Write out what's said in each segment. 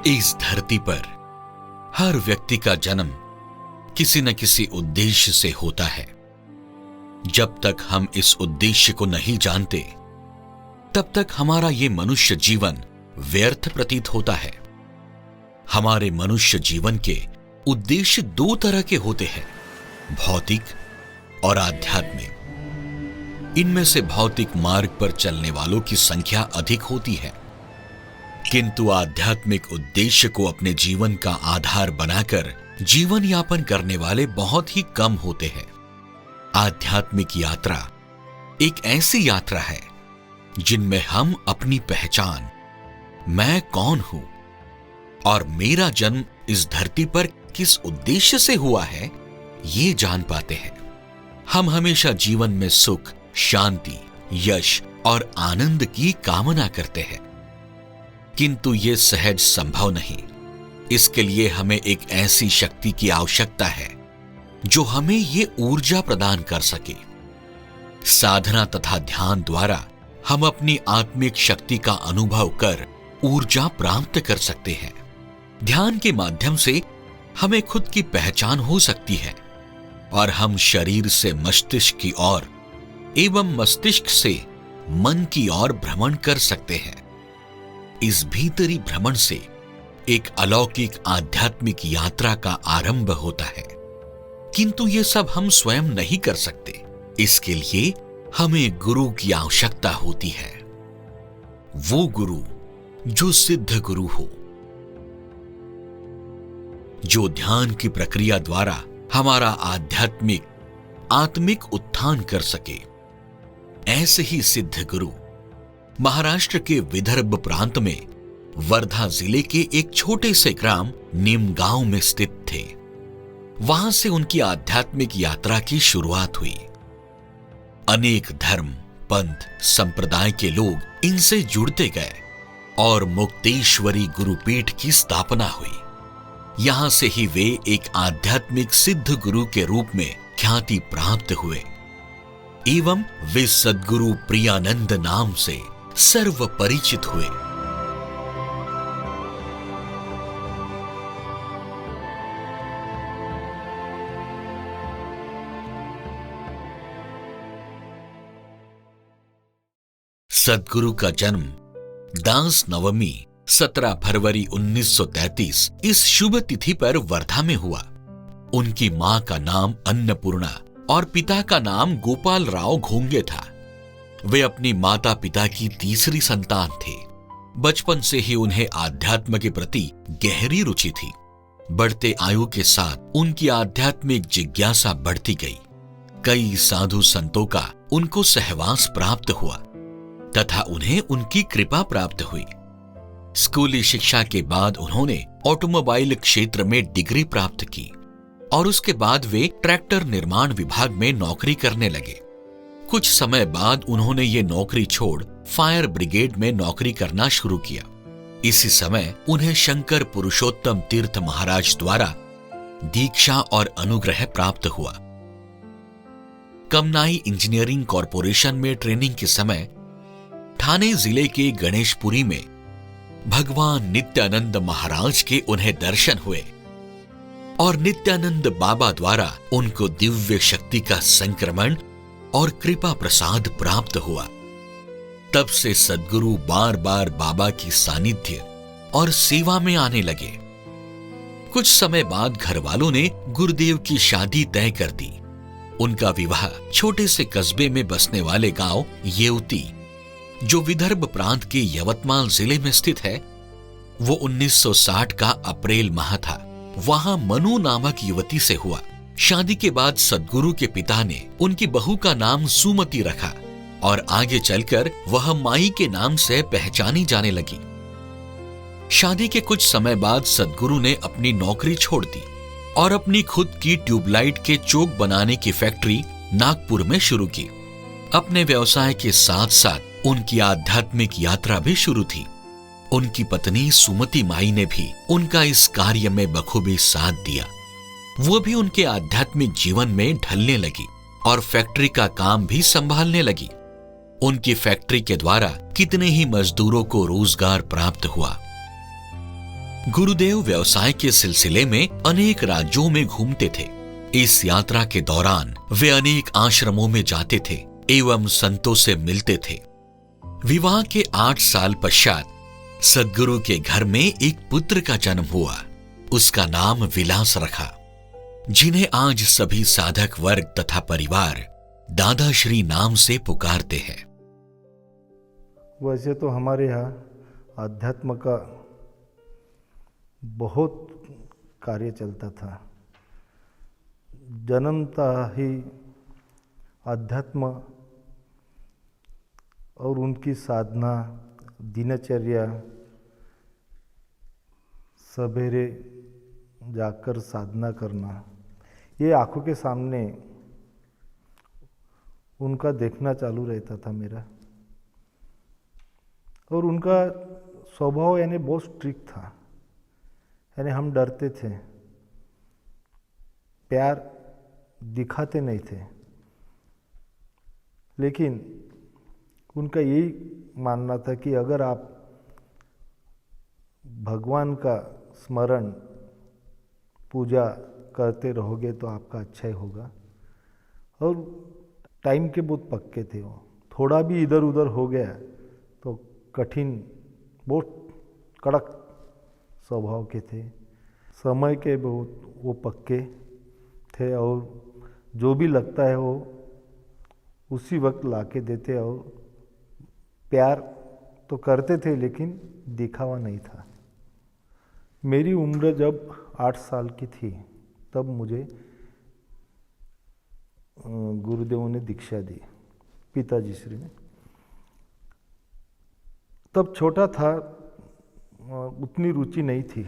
इस धरती पर हर व्यक्ति का जन्म किसी न किसी उद्देश्य से होता है। जब तक हम इस उद्देश्य को नहीं जानते, तब तक हमारा ये मनुष्य जीवन व्यर्थ प्रतीत होता है। हमारे मनुष्य जीवन के उद्देश्य दो तरह के होते हैं, भौतिक और आध्यात्मिक। इनमें से भौतिक मार्ग पर चलने वालों की संख्या अधिक होती है, किंतु आध्यात्मिक उद्देश्य को अपने जीवन का आधार बनाकर जीवन यापन करने वाले बहुत ही कम होते हैं। आध्यात्मिक यात्रा एक ऐसी यात्रा है जिनमें हम अपनी पहचान, मैं कौन हूं और मेरा जन्म इस धरती पर किस उद्देश्य से हुआ है, ये जान पाते हैं। हम हमेशा जीवन में सुख, शांति, यश और आनंद की कामना करते हैं, किंतु यह सहज संभव नहीं। इसके लिए हमें एक ऐसी शक्ति की आवश्यकता है जो हमें ये ऊर्जा प्रदान कर सके। साधना तथा ध्यान द्वारा हम अपनी आत्मिक शक्ति का अनुभव कर ऊर्जा प्राप्त कर सकते हैं। ध्यान के माध्यम से हमें खुद की पहचान हो सकती है और हम शरीर से मस्तिष्क की ओर एवं मस्तिष्क से मन की ओर भ्रमण कर सकते हैं। इस भीतरी भ्रमण से एक अलौकिक आध्यात्मिक यात्रा का आरंभ होता है, किंतु ये सब हम स्वयं नहीं कर सकते। इसके लिए हमें गुरु की आवश्यकता होती है, वो गुरु जो सिद्ध गुरु हो, जो ध्यान की प्रक्रिया द्वारा हमारा आत्मिक उत्थान कर सके। ऐसे ही सिद्ध गुरु महाराष्ट्र के विदर्भ प्रांत में वर्धा जिले के एक छोटे से ग्राम निमगांव में स्थित थे। वहां से उनकी आध्यात्मिक यात्रा की शुरुआत हुई। अनेक धर्म, पंथ, संप्रदाय के लोग इनसे जुड़ते गए और मुक्तेश्वरी गुरुपीठ की स्थापना हुई। यहां से ही वे एक आध्यात्मिक सिद्ध गुरु के रूप में ख्याति प्राप्त हुए एवं वे सद्गुरु प्रियानंद नाम से सर्व परिचित हुए। सद्गुरु का जन्म दास नवमी 17 फरवरी 1933 इस शुभ तिथि पर वर्धा में हुआ। उनकी मां का नाम अन्नपूर्णा और पिता का नाम गोपाल राव घोंगे था। वे अपनी माता पिता की तीसरी संतान थे। बचपन से ही उन्हें आध्यात्म के प्रति गहरी रुचि थी। बढ़ते आयु के साथ उनकी आध्यात्मिक जिज्ञासा बढ़ती गई। कई साधु संतों का उनको सहवास प्राप्त हुआ तथा उन्हें उनकी कृपा प्राप्त हुई। स्कूली शिक्षा के बाद उन्होंने ऑटोमोबाइल क्षेत्र में डिग्री प्राप्त की और उसके बाद वे ट्रैक्टर निर्माण विभाग में नौकरी करने लगे। कुछ समय बाद उन्होंने ये नौकरी छोड़ फायर ब्रिगेड में नौकरी करना शुरू किया। इसी समय उन्हें शंकर पुरुषोत्तम तीर्थ महाराज द्वारा दीक्षा और अनुग्रह प्राप्त हुआ। कमनाई इंजीनियरिंग कॉरपोरेशन में ट्रेनिंग के समय ठाणे जिले के गणेशपुरी में भगवान नित्यानंद महाराज के उन्हें दर्शन हुए और नित्यानंद बाबा द्वारा उनको दिव्य शक्ति का संक्रमण और कृपा प्रसाद प्राप्त हुआ। तब से सद्गुरु बार बार बाबा की सानिध्य और सेवा में आने लगे। कुछ समय बाद घर वालों ने गुरुदेव की शादी तय कर दी। उनका विवाह छोटे से कस्बे में बसने वाले गांव येवती, जो विदर्भ प्रांत के यवतमाल जिले में स्थित है, वो 1960 का अप्रैल माह था। वहां मनु नामक युवती से हुआ। शादी के बाद सद्गुरु के पिता ने उनकी बहू का नाम सुमति रखा और आगे चलकर वह माई के नाम से पहचानी जाने लगी। शादी के कुछ समय बाद सद्गुरु ने अपनी नौकरी छोड़ दी और अपनी खुद की ट्यूबलाइट के चोक बनाने की फैक्ट्री नागपुर में शुरू की। अपने व्यवसाय के साथ साथ उनकी आध्यात्मिक यात्रा भी शुरू थी। उनकी पत्नी सुमति माई ने भी उनका इस कार्य में बखूबी साथ दिया। वो भी उनके आध्यात्मिक जीवन में ढलने लगी और फैक्ट्री का काम भी संभालने लगी। उनकी फैक्ट्री के द्वारा कितने ही मजदूरों को रोजगार प्राप्त हुआ। गुरुदेव व्यवसाय के सिलसिले में अनेक राज्यों में घूमते थे। इस यात्रा के दौरान वे अनेक आश्रमों में जाते थे एवं संतों से मिलते थे। विवाह के 8 साल पश्चात सद्गुरु के घर में एक पुत्र का जन्म हुआ। उसका नाम विलास रखा, जिन्हें आज सभी साधक वर्ग तथा परिवार दादाश्री नाम से पुकारते हैं। वैसे तो हमारे यहाँ अध्यात्म का बहुत कार्य चलता था। जन्मता ही अध्यात्म और उनकी साधना, दिनचर्या, सवेरे जाकर साधना करना, ये आंखों के सामने उनका देखना चालू रहता था मेरा। और उनका स्वभाव यानी बहुत स्ट्रिक्ट था, यानी हम डरते थे, प्यार दिखाते नहीं थे, लेकिन उनका यही मानना था कि अगर आप भगवान का स्मरण, पूजा करते रहोगे तो आपका अच्छा ही होगा। और टाइम के बहुत पक्के थे वो। थोड़ा भी इधर उधर हो गया तो कठिन, बहुत कड़क स्वभाव के थे। समय के बहुत वो पक्के थे और जो भी लगता है वो उसी वक्त लाके देते। और प्यार तो करते थे लेकिन दिखावा नहीं था। मेरी उम्र जब 8 साल की थी तब मुझे गुरुदेव ने दीक्षा दी, पिताजी श्री ने। तब छोटा था, उतनी रुचि नहीं थी,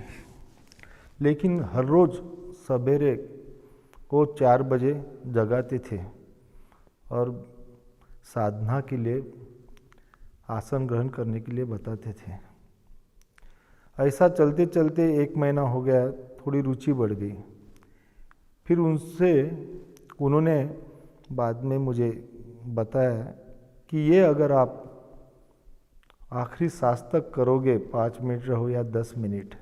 लेकिन हर रोज़ सवेरे वो 4 बजे जगाते थे और साधना के लिए, आसन ग्रहण करने के लिए बताते थे। ऐसा चलते चलते 1 महीना हो गया, थोड़ी रुचि बढ़ गई। फिर उन्होंने बाद में मुझे बताया कि ये अगर आप आखिरी सांस तक करोगे, 5 मिनट रहो या 10 मिनट,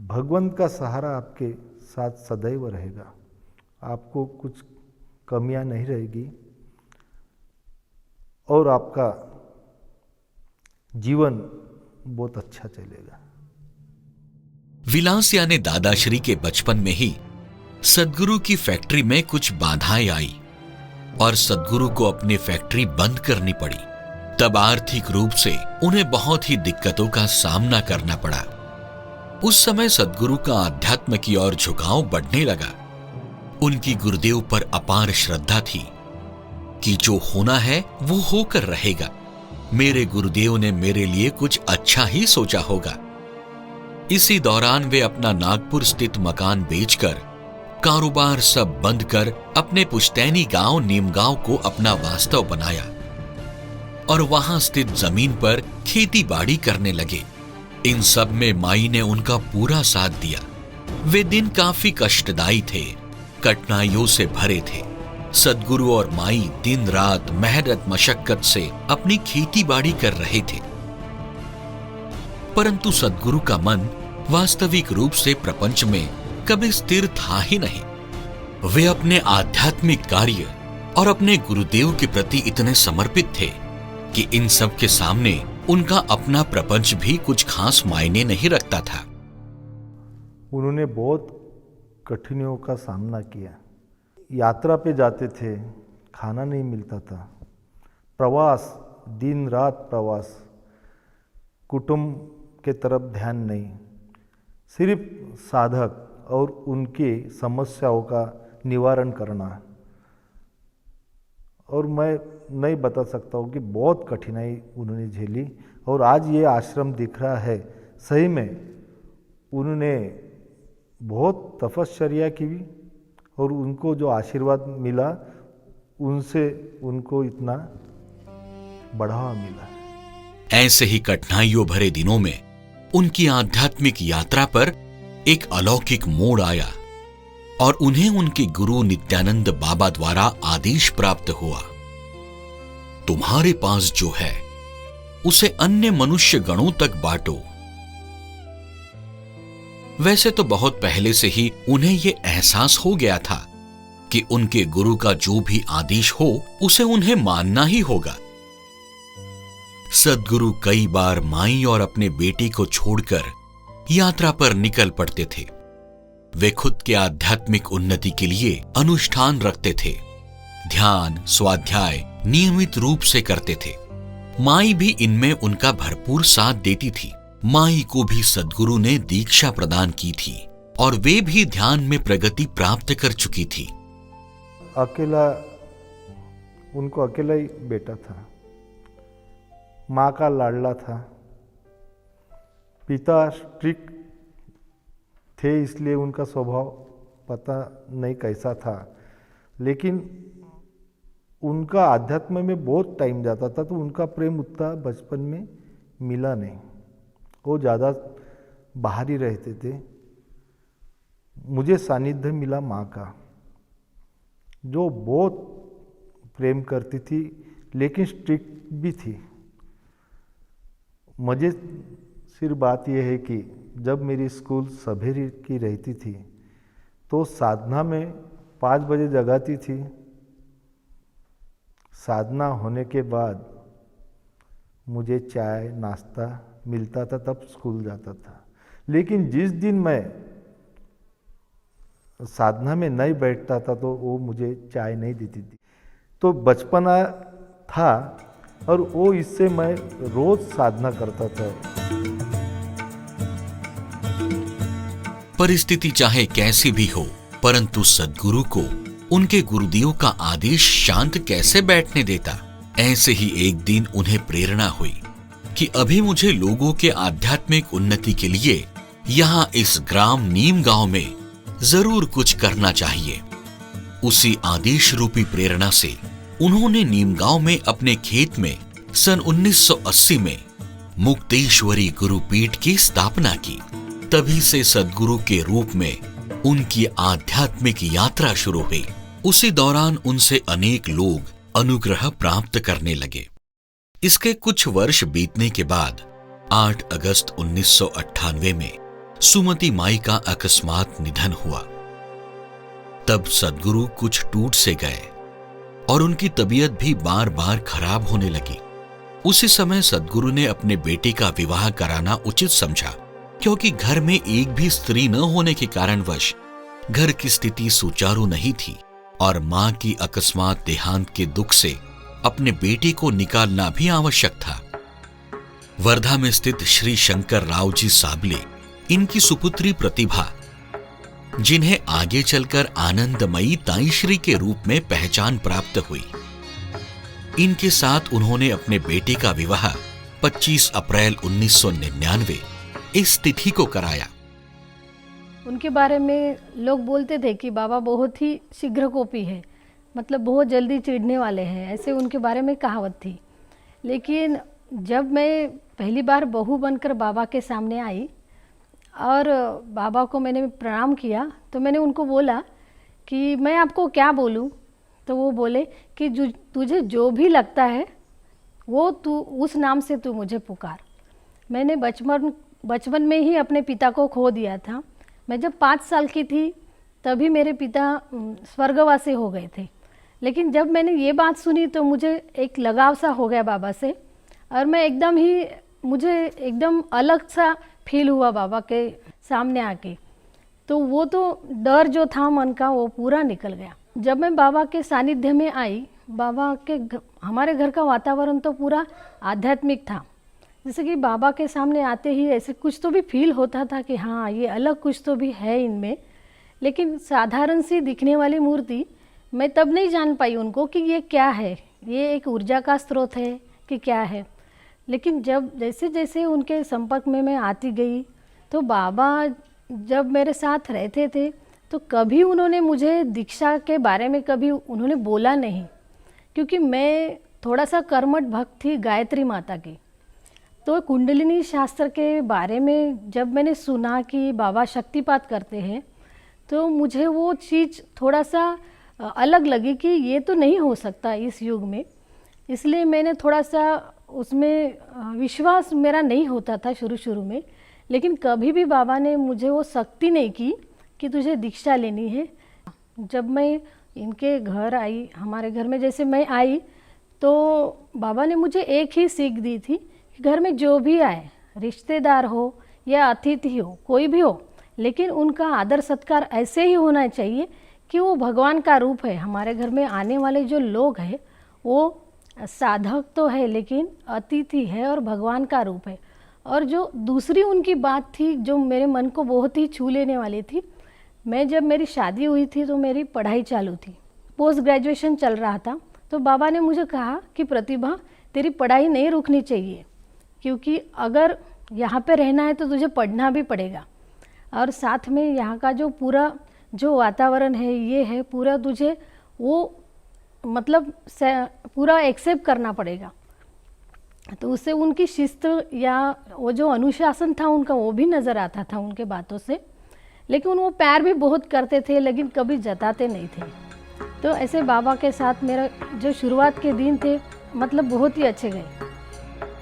भगवंत का सहारा आपके साथ सदैव रहेगा, आपको कुछ कमियां नहीं रहेगी और आपका जीवन बहुत अच्छा चलेगा। विलास यानी दादाश्री के बचपन में ही सद्गुरु की फैक्ट्री में कुछ बाधाएं आई और सद्गुरु को अपनी फैक्ट्री बंद करनी पड़ी। तब आर्थिक रूप से उन्हें बहुत ही दिक्कतों का सामना करना पड़ा। उस समय सद्गुरु का आध्यात्म की ओर झुकाव बढ़ने लगा। उनकी गुरुदेव पर अपार श्रद्धा थी कि जो होना है वो होकर रहेगा। मेरे गुरुदेव ने मेरे लिए कुछ अच्छा ही सोचा होगा। इसी दौरान वे अपना नागपुर स्थित मकान बेचकर, कारोबार सब बंद कर अपने पुश्तैनी गांव नीमगांव को अपना वास्तव बनाया और वहां स्थित जमीन पर खेती बाड़ी करने लगे। इन सब में माई ने उनका पूरा साथ दिया। वे दिन काफी कष्टदायी थे, कठिनाइयों से भरे थे। सद्गुरु और माई दिन रात मेहनत मशक्कत से अपनी खेती बाड़ी कर रहे थे, परंतु सद्गुरु का मन वास्तविक रूप से प्रपंच में कभी स्थिर था ही नहीं। वे अपने आध्यात्मिक कार्य और अपने गुरुदेव के प्रति इतने समर्पित थे कि इन सब के सामने उनका अपना प्रपंच भी कुछ खास मायने नहीं रखता था। उन्होंने बहुत कठिनाइयों का सामना किया। यात्रा पे जाते थे, खाना नहीं मिलता था, प्रवास, दिन रात प्रवास, कुटुंब के तरफ ध्यान नहीं, सिर्फ साधक और उनकी समस्याओं का निवारण करना। और मैं नहीं बता सकता हूँ कि बहुत कठिनाई उन्होंने झेली। और आज ये आश्रम दिख रहा है, सही में उन्होंने बहुत तपश्चर्या की और उनको जो आशीर्वाद मिला उनसे उनको इतना बढ़ावा मिला। ऐसे ही कठिनाइयों भरे दिनों में उनकी आध्यात्मिक यात्रा पर एक अलौकिक मोड़ आया और उन्हें उनके गुरु नित्यानंद बाबा द्वारा आदेश प्राप्त हुआ, तुम्हारे पास जो है उसे अन्य मनुष्य गणों तक बांटो वैसे तो बहुत पहले से ही उन्हें ये एहसास हो गया था कि उनके गुरु का जो भी आदेश हो उसे उन्हें मानना ही होगा। सद्गुरु कई बार माई और अपने बेटे को छोड़कर यात्रा पर निकल पड़ते थे। वे खुद के आध्यात्मिक उन्नति के लिए अनुष्ठान रखते थे, ध्यान स्वाध्याय नियमित रूप से करते थे। माई भी इनमें उनका भरपूर साथ देती थी। माई को भी सद्गुरु ने दीक्षा प्रदान की थी और वे भी ध्यान में प्रगति प्राप्त कर चुकी थी। अकेला, उनको अकेला ही बेटा था, माँ का लाडला था। पिता स्ट्रिक्ट थे, इसलिए उनका स्वभाव पता नहीं कैसा था, लेकिन उनका आध्यात्म में बहुत टाइम जाता था, तो उनका प्रेम उतना बचपन में मिला नहीं। वो ज़्यादा बाहर ही रहते थे। मुझे सानिध्य मिला माँ का, जो बहुत प्रेम करती थी, लेकिन स्ट्रिक्ट भी थी। मुझे सिर्फ बात यह है कि जब मेरी स्कूल सवेरे की रहती थी तो साधना में 5 बजे जगाती थी। साधना होने के बाद मुझे चाय नाश्ता मिलता था, तब स्कूल जाता था। लेकिन जिस दिन मैं साधना में नहीं बैठता था तो वो मुझे चाय नहीं देती थी। तो बचपना था और वो इससे मैं रोज साधना करता था। परिस्थिति चाहे कैसी भी हो, परंतु सद्गुरु को उनके गुरुदेव का आदेश शांत कैसे बैठने देता। ऐसे ही एक दिन उन्हें प्रेरणा हुई कि अभी मुझे लोगों के आध्यात्मिक उन्नति के लिए यहाँ इस ग्राम नीम गांव में जरूर कुछ करना चाहिए। उसी आदेश रूपी प्रेरणा से उन्होंने नीम गांव में अपने खेत में सन 1980 में मुक्तेश्वरी गुरुपीठ की स्थापना की। तभी से सद्गुरु के रूप में उनकी आध्यात्मिक यात्रा शुरू हुई। उसी दौरान उनसे अनेक लोग अनुग्रह प्राप्त करने लगे। इसके कुछ वर्ष बीतने के बाद 8 अगस्त 1998 में सुमति माई का अकस्मात निधन हुआ। तब सद्गुरु कुछ टूट से गए और उनकी तबीयत भी बार बार खराब होने लगी। उसी समय सद्गुरु ने अपने बेटे का विवाह कराना उचित समझा, क्योंकि घर में एक भी स्त्री न होने के कारणवश घर की स्थिति सुचारू नहीं थी और मां की अकस्मात देहांत के दुख से अपने बेटे को निकालना भी आवश्यक था। वर्धा में स्थित श्री शंकर राव जी साबले इनकी सुपुत्री प्रतिभा, जिन्हें आगे चलकर आनंदमयी ताईश्री के रूप में पहचान प्राप्त हुई। इनके साथ उन्होंने अपने बेटे का विवाह 25 अप्रैल 1999 इस तिथि को कराया। उनके बारे में लोग बोलते थे कि बाबा बहुत ही शीघ्रकोपी है, मतलब बहुत जल्दी चिढ़ने वाले हैं, ऐसे उनके बारे में कहावत थी। लेकिन जब मैं पहली बार बहू बनकर बाबा के सामने आई और बाबा को मैंने प्रणाम किया, तो मैंने उनको बोला कि मैं आपको क्या बोलूं। तो वो बोले कि तुझे जो भी लगता है वो तू उस नाम से तू मुझे पुकार। मैंने बचपन में ही अपने पिता को खो दिया था। मैं जब 5 साल की थी तभी मेरे पिता स्वर्गवासी हो गए थे। लेकिन जब मैंने ये बात सुनी तो मुझे एक लगाव सा हो गया बाबा से, और मैं मुझे एकदम अलग सा फील हुआ बाबा के सामने आके। तो वो तो डर जो था मन का वो पूरा निकल गया। जब मैं बाबा के सानिध्य में आई, हमारे घर का वातावरण तो पूरा आध्यात्मिक था। जैसे कि बाबा के सामने आते ही ऐसे कुछ तो भी फील होता था कि हाँ ये अलग कुछ तो भी है इनमें। लेकिन साधारण सी दिखने वाली मूर्ति, मैं तब नहीं जान पाई उनको कि ये क्या है, ये एक ऊर्जा का स्रोत है कि क्या है। लेकिन जैसे जैसे उनके संपर्क में मैं आती गई तो बाबा जब मेरे साथ रहते थे तो कभी उन्होंने मुझे दीक्षा के बारे में कभी उन्होंने बोला नहीं, क्योंकि मैं थोड़ा सा कर्मठ भक्त थी गायत्री माता की। तो कुंडलिनी शास्त्र के बारे में जब मैंने सुना कि बाबा शक्तिपात करते हैं तो मुझे वो चीज़ थोड़ा सा अलग लगी कि ये तो नहीं हो सकता इस युग में। इसलिए मैंने थोड़ा सा उसमें विश्वास मेरा नहीं होता था शुरू में। लेकिन कभी भी बाबा ने मुझे वो सख्ती नहीं की कि तुझे दीक्षा लेनी है। जब मैं इनके घर आई, हमारे घर में जैसे मैं आई, तो बाबा ने मुझे एक ही सीख दी थी कि घर में जो भी आए, रिश्तेदार हो या अतिथि हो, कोई भी हो, लेकिन उनका आदर सत्कार ऐसे ही होना चाहिए कि वो भगवान का रूप है। हमारे घर में आने वाले जो लोग हैं वो साधक तो है, लेकिन अतिथि है और भगवान का रूप है। और जो दूसरी उनकी बात थी जो मेरे मन को बहुत ही छू लेने वाली थी, मैं जब मेरी शादी हुई थी तो मेरी पढ़ाई चालू थी, पोस्ट ग्रेजुएशन चल रहा था। तो बाबा ने मुझे कहा कि प्रतिभा, तेरी पढ़ाई नहीं रुकनी चाहिए, क्योंकि अगर यहाँ पे रहना है तो तुझे पढ़ना भी पड़ेगा, और साथ में यहाँ का जो पूरा जो वातावरण है, ये है पूरा, तुझे वो मतलब पूरा एक्सेप्ट करना पड़ेगा। तो उससे उनकी शिस्त या वो जो अनुशासन था उनका, वो भी नज़र आता था उनके बातों से। लेकिन वो प्यार भी बहुत करते थे, लेकिन कभी जताते नहीं थे। तो ऐसे बाबा के साथ मेरा जो शुरुआत के दिन थे, मतलब बहुत ही अच्छे गए।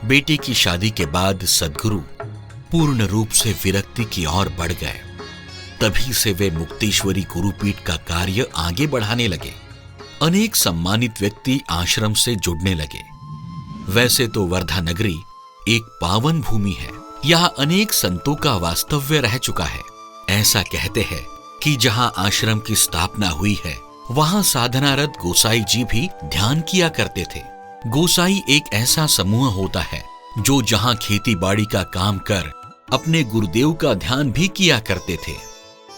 बेटी की शादी के बाद सद्गुरु पूर्ण रूप से विरक्ति की ओर बढ़ गए। तभी से वे मुक्तेश्वरी गुरुपीठ का कार्य आगे बढ़ाने लगे। अनेक सम्मानित व्यक्ति आश्रम से जुड़ने लगे। वैसे तो वर्धा नगरी एक पावन भूमि है, यहाँ अनेक संतों का वास्तव्य रह चुका है। ऐसा कहते हैं कि जहाँ आश्रम की स्थापना हुई है, वहाँ साधनारत गोसाई जी भी ध्यान किया करते थे। गोसाई एक ऐसा समूह होता है जो जहाँ खेती बाड़ी का काम कर अपने गुरुदेव का ध्यान भी किया करते थे।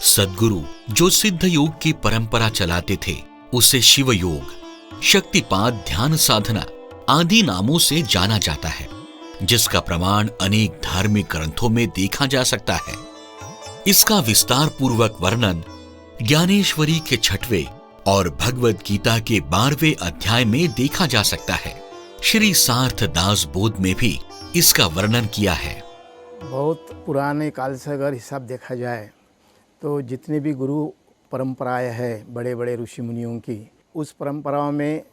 सद्गुरु जो सिद्ध योग की परंपरा चलाते थे, उसे शिव योग, शक्तिपात ध्यान साधना आदि नामों से जाना जाता है, जिसका प्रमाण अनेक धार्मिक ग्रंथों में देखा जा सकता है। इसका विस्तार पूर्वक वर्णन ज्ञानेश्वरी के 6वें और भगवद गीता के 12वें अध्याय में देखा जा सकता है। श्री सार्थ दास बोध में भी इसका वर्णन किया है। बहुत पुराने काल से अगर हिसाब देखा जाए तो जितने भी गुरु परंपराएं हैं बड़े बड़े ऋषि मुनियों की, उस परंपराओं में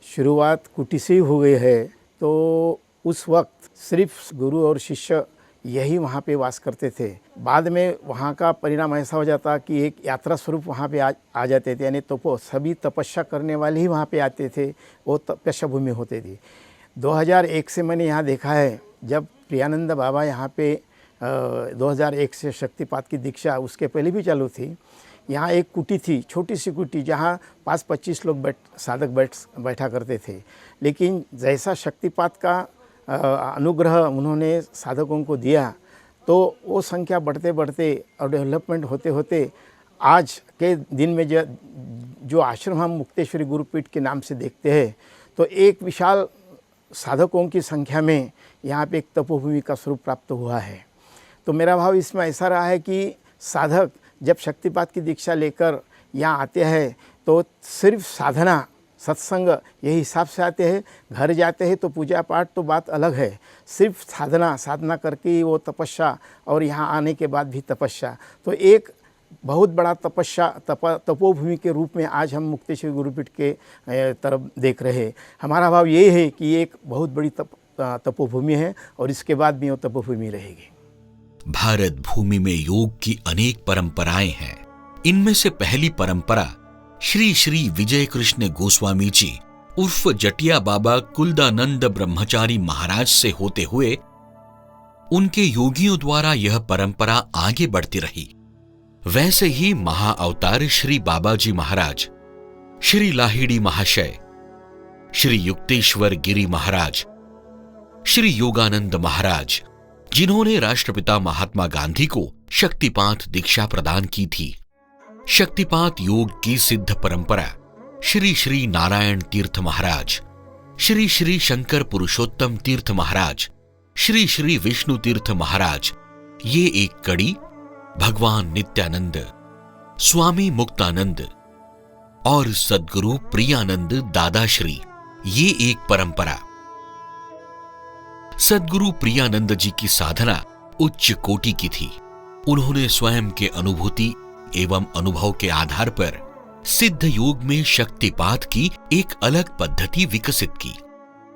शुरुआत कुटी से हो गई है। तो उस वक्त सिर्फ गुरु और शिष्य यही वहाँ पे वास करते थे। बाद में वहाँ का परिणाम ऐसा हो जाता कि एक यात्रा स्वरूप वहाँ पे आ जाते थे, यानी सभी तपस्या करने वाले ही वहाँ पे आते थे, वो तपस्या भूमि होती थी। 2001 से मैंने यहाँ देखा है, जब प्रियानंद बाबा यहाँ पे 2001 से शक्तिपात की दीक्षा उसके पहले भी चालू थी। यहाँ एक कुटी थी, छोटी सी कुटी, जहाँ 5-25 लोग साधक बैठा करते थे। लेकिन जैसा शक्तिपात का अनुग्रह उन्होंने साधकों को दिया, तो वो संख्या बढ़ते बढ़ते और डेवलपमेंट होते होते आज के दिन में जो आश्रम हम मुक्तेश्वरी गुरुपीठ के नाम से देखते हैं, तो एक विशाल साधकों की संख्या में यहाँ पे एक तपोभूमि का स्वरूप प्राप्त हुआ है। तो मेरा भाव इसमें ऐसा रहा है कि साधक जब शक्तिपात की दीक्षा लेकर यहाँ आते हैं तो सिर्फ साधना सत्संग यही हिसाब से आते हैं। घर जाते हैं तो पूजा पाठ तो बात अलग है, सिर्फ साधना करके वो तपस्या, और यहाँ आने के बाद भी तपस्या, तो एक बहुत बड़ा तपोभूमि के रूप में आज हम मुक्तेश्वरी गुरुपीठ के तरफ देख रहे हैं। हमारा भाव ये है कि एक बहुत बड़ी तपोभूमि है और इसके बाद भी वो तपोभूमि रहेगी। भारत भूमि में योग की अनेक परंपराएं हैं। इनमें से पहली परंपरा श्री श्री विजय कृष्ण गोस्वामी जी उर्फ जटिया बाबा कुलदानंद ब्रह्मचारी महाराज से होते हुए उनके योगियों द्वारा यह परंपरा आगे बढ़ती रही। वैसे ही महाअवतार श्री बाबाजी महाराज, श्री लाहिड़ी महाशय, श्री युक्तेश्वर गिरी महाराज, श्री योगानंद महाराज, जिन्होंने राष्ट्रपिता महात्मा गांधी को शक्तिपात दीक्षा प्रदान की थी। शक्तिपात योग की सिद्ध परंपरा श्री श्री नारायण तीर्थ महाराज, श्री श्री शंकर पुरुषोत्तम तीर्थ महाराज, श्री श्री विष्णु तीर्थ महाराज, ये एक कड़ी भगवान नित्यानंद, स्वामी मुक्तानंद और सद्गुरु प्रियानंद दादाश्री, ये एक परंपरा। सद्गुरु प्रियानंद जी की साधना उच्च कोटि की थी। उन्होंने स्वयं के अनुभूति एवं अनुभव के आधार पर सिद्ध योग में शक्तिपात की एक अलग पद्धति विकसित की।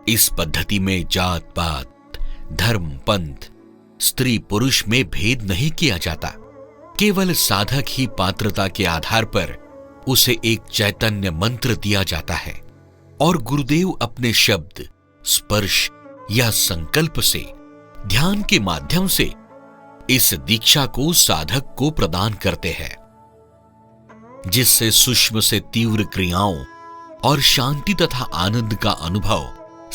इस पद्धति में जात पात, धर्म, पंथ, स्त्री पुरुष में भेद नहीं किया जाता। केवल साधक ही पात्रता के आधार पर उसे एक चैतन्य मंत्र दिया जाता है और गुरुदेव अपने शब्द, स्पर्श या संकल्प से, ध्यान के माध्यम से इस दीक्षा को साधक को प्रदान करते हैं, जिससे सूक्ष्म से तीव्र क्रियाओं और शांति तथा आनंद का अनुभव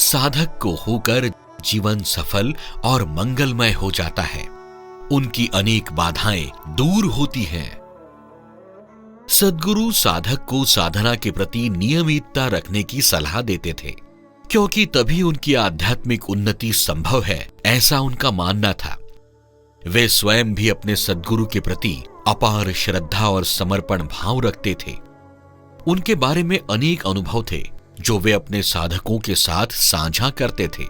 साधक को होकर जीवन सफल और मंगलमय हो जाता है। उनकी अनेक बाधाएं दूर होती हैं। सद्गुरु साधक को साधना के प्रति नियमितता रखने की सलाह देते थे, क्योंकि तभी उनकी आध्यात्मिक उन्नति संभव है, ऐसा उनका मानना था। वे स्वयं भी अपने सद्गुरु के प्रति अपार श्रद्धा और समर्पण भाव रखते थे। उनके बारे में अनेक अनुभव थे जो वे अपने साधकों के साथ साझा करते थे।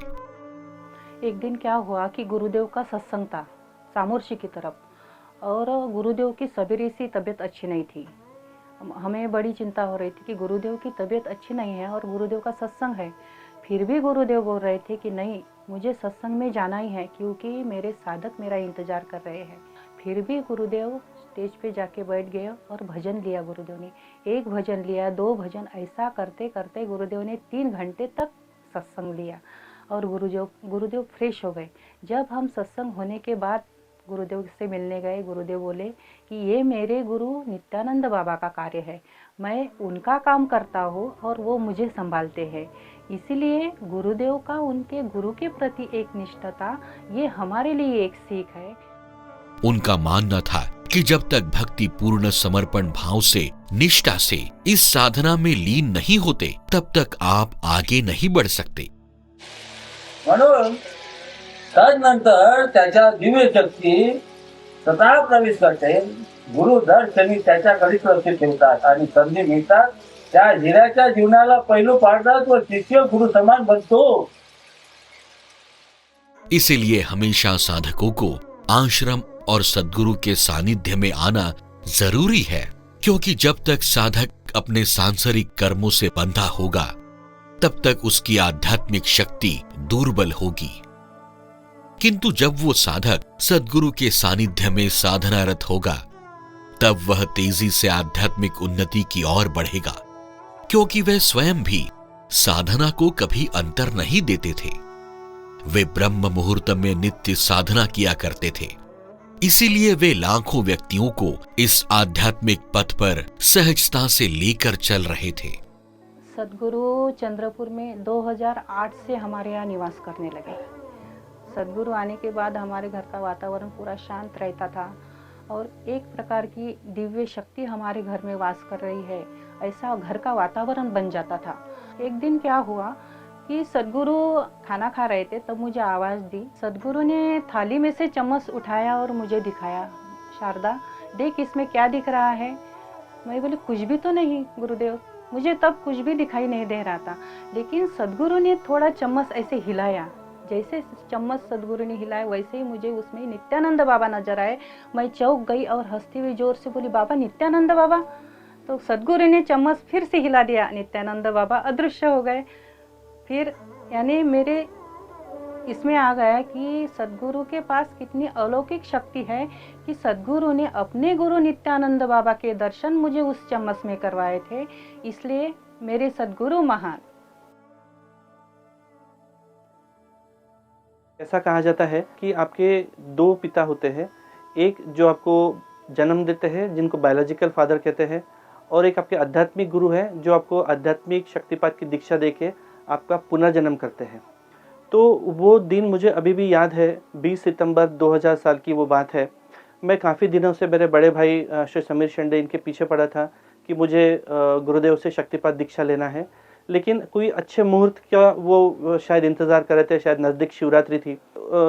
एक दिन क्या हुआ कि गुरुदेव का सत्संग था सामोर्शी की तरफ, और गुरुदेव की सवेरे से तबीयत अच्छी नहीं थी। हमें बड़ी चिंता हो रही थी कि गुरुदेव की तबीयत अच्छी नहीं है और गुरुदेव का सत्संग है। फिर भी गुरुदेव बोल रहे थे कि नहीं, मुझे सत्संग में जाना ही है क्योंकि मेरे साधक मेरा इंतजार कर रहे हैं। फिर भी गुरुदेव स्टेज पे जाके बैठ गए और भजन लिया। गुरुदेव ने एक भजन लिया, 2 भजन, ऐसा करते करते गुरुदेव ने 3 घंटे तक सत्संग लिया और गुरुदेव फ्रेश हो गए। जब हम सत्संग होने के बाद गुरुदेव से मिलने गए, गुरुदेव बोले कि ये मेरे गुरु नित्यानंद बाबा का कार्य है, मैं उनका काम करता हूँ और वो मुझे संभालते हैं। इसीलिए गुरुदेव का उनके गुरु के प्रति एक निष्ठता, ये हमारे लिए एक सीख है। उनका मानना था कि जब तक भक्ति पूर्ण समर्पण भाव से, निष्ठा से इस साधना में लीन नहीं होते, तब तक आप आगे नहीं बढ़ सकते। म्हणून तदनंतर त्याच्या दिव्य शक्ती स्वतः प्रवेश करते। गुरु दर क्षणी त्याच्याकडेच लक्ष ठेवतात आणि संधी मिळतात त्या हिऱ्याच्या जीवनाला पैलू पाडतात व शिष्य गुरु समान बनतो। इसीलिए हमेशा साधकों को आश्रम और सद्गुरु के सानिध्य में आना जरूरी है, क्योंकि जब तक साधक अपने सांसारिक कर्मों से बंधा होगा, तब तक उसकी आध्यात्मिक शक्ति दुर्बल होगी। किंतु जब वो साधक सद्गुरु के सानिध्य में साधनारत होगा, तब वह तेजी से आध्यात्मिक उन्नति की ओर बढ़ेगा, क्योंकि वह स्वयं भी साधना को कभी अंतर नहीं देते थे। वे ब्रह्म मुहूर्त में नित्य साधना किया करते थे। इसीलिए वे लाखों व्यक्तियों को इस आध्यात्मिक पथ पर सहजता से लेकर चल रहे थे। सद्गुरु चंद्रपुर में 2008 से हमारे यहाँ निवास करने लगे। सद्गुरु आने के बाद हमारे घर का वातावरण पूरा शांत रहता था और एक प्रकार की दिव्य शक्ति हमारे घर में वास कर रही है, ऐसा घर का वातावरण बन जाता था। एक दिन क्या हुआ कि सद्गुरु खाना खा रहे थे, तब मुझे आवाज़ दी। सद्गुरु ने थाली में से चम्मच उठाया और मुझे दिखाया, शारदा देख इसमें क्या दिख रहा है। मैं बोली कुछ भी तो नहीं गुरुदेव, मुझे तब कुछ भी दिखाई नहीं दे रहा था। लेकिन सद्गुरु ने थोड़ा चम्मच ऐसे हिलाया, जैसे चम्मच सद्गुरु ने हिलाया वैसे ही मुझे उसमें नित्यानंद बाबा नजर आए। मैं चौंक गई और हंसती हुई जोर से बोली बाबा नित्यानंद बाबा। तो सद्गुरु ने चम्मच फिर से हिला दिया, नित्यानंद बाबा अदृश्य हो गए। फिर यानी मेरे इसमें आ गया कि सद्गुरु के पास कितनी अलौकिक शक्ति है कि सद्गुरु ने अपने गुरु नित्यानंद बाबा के दर्शन मुझे उस चम्मच में करवाए थे। इसलिए मेरे सद्गुरु महान। ऐसा कहा जाता है कि आपके 2 पिता होते हैं, एक जो आपको जन्म देते हैं जिनको बायोलॉजिकल फादर कहते हैं, और एक आपके आध्यात्मिक गुरु है जो आपको आध्यात्मिक शक्तिपात की दीक्षा देके आपका पुनर्जन्म करते हैं। तो वो दिन मुझे अभी भी याद है, 20 सितंबर 2000 साल की वो बात है। मैं काफ़ी दिनों से मेरे बड़े भाई श्री समीर शेंडे इनके पीछे पड़ा था कि मुझे गुरुदेव से शक्तिपात दीक्षा लेना है, लेकिन कोई अच्छे मुहूर्त का वो शायद इंतज़ार कर रहे थे, शायद नज़दीक शिवरात्रि थी।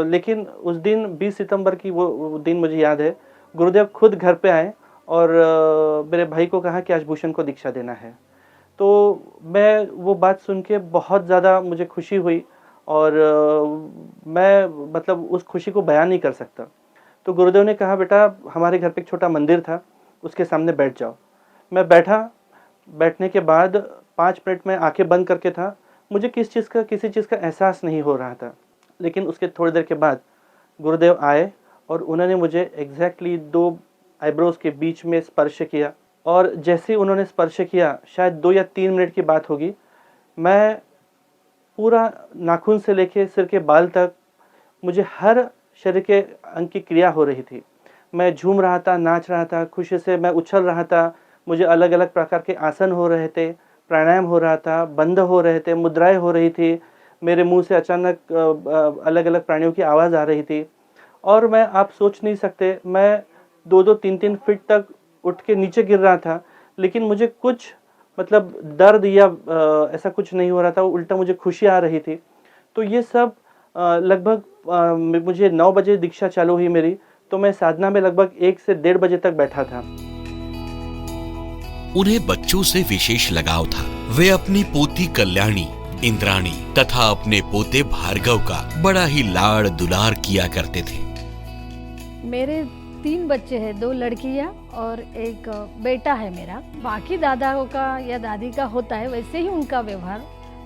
लेकिन उस दिन 20 सितंबर की वो दिन मुझे याद है, गुरुदेव खुद घर पे आए और मेरे भाई को कहा कि आज भूषण को दीक्षा देना है। तो मैं वो बात सुन के बहुत ज़्यादा मुझे खुशी हुई और मैं मतलब उस खुशी को बयान नहीं कर सकता। तो गुरुदेव ने कहा बेटा हमारे घर पे एक छोटा मंदिर था, उसके सामने बैठ जाओ। मैं बैठा, बैठने के बाद 5 मिनट में आंखें बंद करके था, मुझे किसी चीज़ का एहसास नहीं हो रहा था। लेकिन उसके थोड़ी देर के बाद गुरुदेव आए और उन्होंने मुझे एग्जैक्टली 2 आईब्रोज के बीच में स्पर्श किया, और जैसे ही उन्होंने स्पर्श किया, शायद 2 या 3 मिनट की बात होगी, मैं पूरा नाखून से लेके सिर के बाल तक, मुझे हर शरीर के अंग की क्रिया हो रही थी। मैं झूम रहा था, नाच रहा था, खुशी से मैं उछल रहा था। मुझे अलग अलग प्रकार के आसन हो रहे थे, प्राणायाम हो रहा था, बंद हो रहे थे, मुद्राएं हो रही थी, मेरे मुंह से अचानक अलग अलग प्राणियों की आवाज़ आ रही थी। और मैं, आप सोच नहीं सकते, मैं 2-2, 3-3 फीट तक उठ के नीचे गिर रहा था, लेकिन मुझे कुछ मतलब दर्द या ऐसा कुछ नहीं हो रहा था, उल्टा मुझे खुशी आ रही थी। तो ये सब लगभग मुझे 9 बजे दीक्षा चालू हुई मेरी, तो मैं साधना में लगभग 1 से 1:30 बजे तक बैठा था। उन्हें बच्चों से विशेष लगाव था। वे अपनी पोती कल्याणी, इंद्राणी तथा अपने पोते भार्गव का बड़ा ही लाड़ दुलार किया करते थे। मेरे 3 बच्चे हैं, 2 लड़कियां और एक बेटा है मेरा। बाकी दादाओं का या दादी का होता है, वैसे ही उनका व्यवहार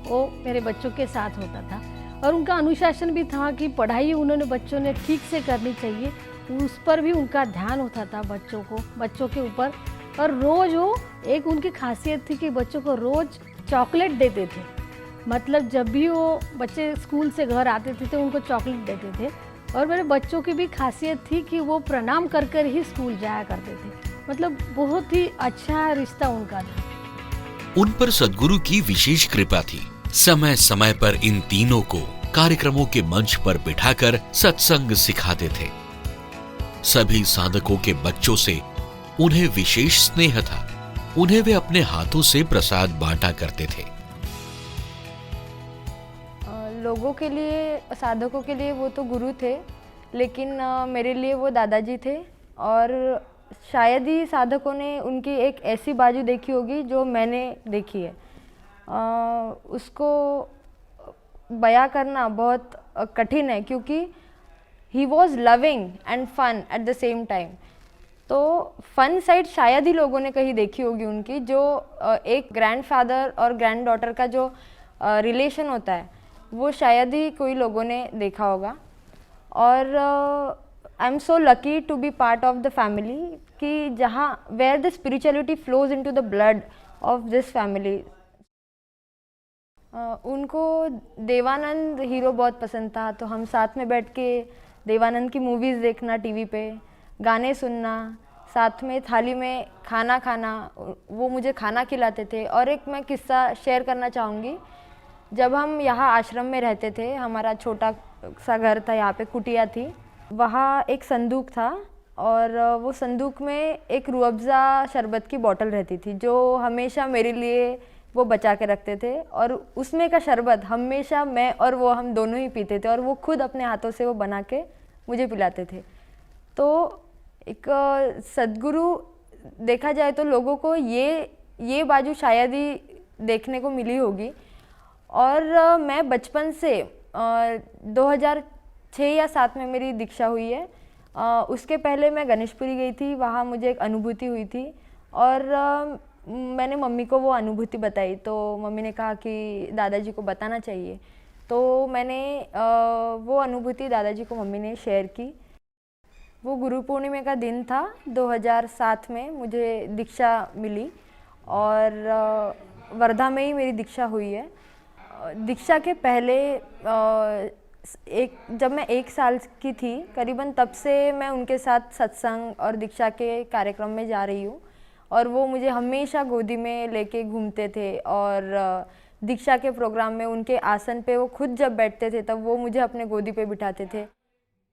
वो मेरे बच्चों के साथ होता था। और उनका अनुशासन भी था कि पढ़ाई उन्होंने बच्चों ने ठीक से करनी चाहिए, उस पर भी उनका ध्यान होता था बच्चों के ऊपर। और रोज़ वो, एक उनकी खासियत थी कि बच्चों को रोज़ चॉकलेट देते थे। मतलब जब भी वो बच्चे स्कूल से घर आते थे तो उनको चॉकलेट देते थे। और मेरे बच्चों की भी खासियत थी कि वो प्रणाम कर कर ही स्कूल जाया करते थे। मतलब बहुत ही अच्छा रिश्ता उनका था। उन पर सद्गुरु की विशेष कृपा थी। समय समय पर इन तीनों को कार्यक्रमों के मंच पर बिठाकर सत्संग सिखाते थे। सभी साधकों के बच्चों से उन्हें विशेष स्नेह था। उन्हें वे अपने हाथों से प्रसाद बांटा करते थे। लोगों के लिए, साधकों के लिए वो तो गुरु थे, लेकिन मेरे लिए वो दादाजी थे। और शायद ही साधकों ने उनकी एक ऐसी बाजू देखी होगी जो मैंने देखी है। उसको बयां करना बहुत कठिन है, क्योंकि he was loving and fun at the same time. तो फन साइड शायद ही लोगों ने कहीं देखी होगी उनकी, जो एक ग्रैंडफादर और ग्रैंड डॉटर का जो रिलेशन होता है, वो शायद ही कोई लोगों ने देखा होगा। और I am so lucky to be part of the family, कि जहाँ where the spirituality flows into the blood of this family. उनको देवानंद हीरो बहुत पसंद था, तो हम साथ में बैठ के देवानंद की मूवीज़ देखना टीवी पे, गाने सुनना, साथ में थाली में खाना खाना, वो मुझे खाना खिलाते थे। और एक मैं किस्सा शेयर करना चाहूँगी। जब हम यहाँ आश्रम में रहते थे, हमारा छोटा सा घर था, यहाँ पे कुटिया थी, वहाँ एक संदूक था, और वो संदूक में एक रूह अफ़ज़ा शरबत की बोतल रहती थी, जो हमेशा मेरे लिए वो बचा के रखते थे। और उसमें का शरबत हमेशा मैं और वो, हम दोनों ही पीते थे, और वो खुद अपने हाथों से वो बना के मुझे पिलाते थे। तो एक सद्गुरु, देखा जाए तो लोगों को ये बाजू शायद ही देखने को मिली होगी। और मैं बचपन से 2006 या 7 में मेरी दीक्षा हुई है। उसके पहले मैं गणेशपुरी गई थी, वहाँ मुझे एक अनुभूति हुई थी, और मैंने मम्मी को वो अनुभूति बताई। तो मम्मी ने कहा कि दादाजी को बताना चाहिए। तो मैंने वो अनुभूति दादाजी को, मम्मी ने शेयर की। वो गुरु पूर्णिमा का दिन था, 2007 में मुझे दीक्षा मिली, और वर्धा में ही मेरी दीक्षा हुई है। दीक्षा के पहले जब मैं 1 साल की थी करीबन, तब से मैं उनके साथ सत्संग और दीक्षा के कार्यक्रम में जा रही हूँ। और वो मुझे हमेशा गोदी में लेके घूमते थे, और दीक्षा के प्रोग्राम में उनके आसन पे वो खुद जब बैठते थे तब वो मुझे अपने गोदी पे बिठाते थे।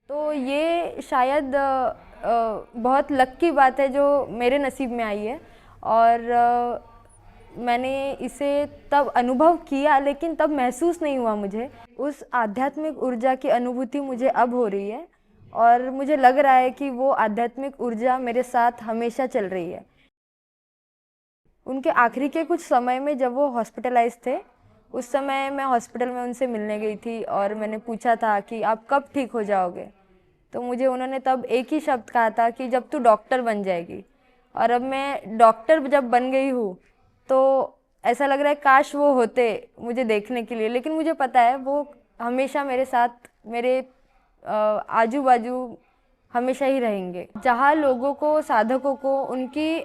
तो ये शायद बहुत लक की बात है जो मेरे नसीब में आई है। और मैंने इसे तब अनुभव किया, लेकिन तब महसूस नहीं हुआ मुझे। उस आध्यात्मिक ऊर्जा की अनुभूति मुझे अब हो रही है, और मुझे लग रहा है कि वो आध्यात्मिक ऊर्जा मेरे साथ हमेशा चल रही है। उनके आखिरी के कुछ समय में जब वो हॉस्पिटलाइज थे, उस समय मैं हॉस्पिटल में उनसे मिलने गई थी, और मैंने पूछा था कि आप कब ठीक हो जाओगे। तो मुझे उन्होंने तब एक ही शब्द कहा था कि जब तू डॉक्टर बन जाएगी। और अब मैं डॉक्टर जब बन गई हूँ, तो ऐसा लग रहा है काश वो होते मुझे देखने के लिए। लेकिन मुझे पता है वो हमेशा मेरे साथ, मेरे आजू बाजू हमेशा ही रहेंगे। जहाँ लोगों को, साधकों को उनकी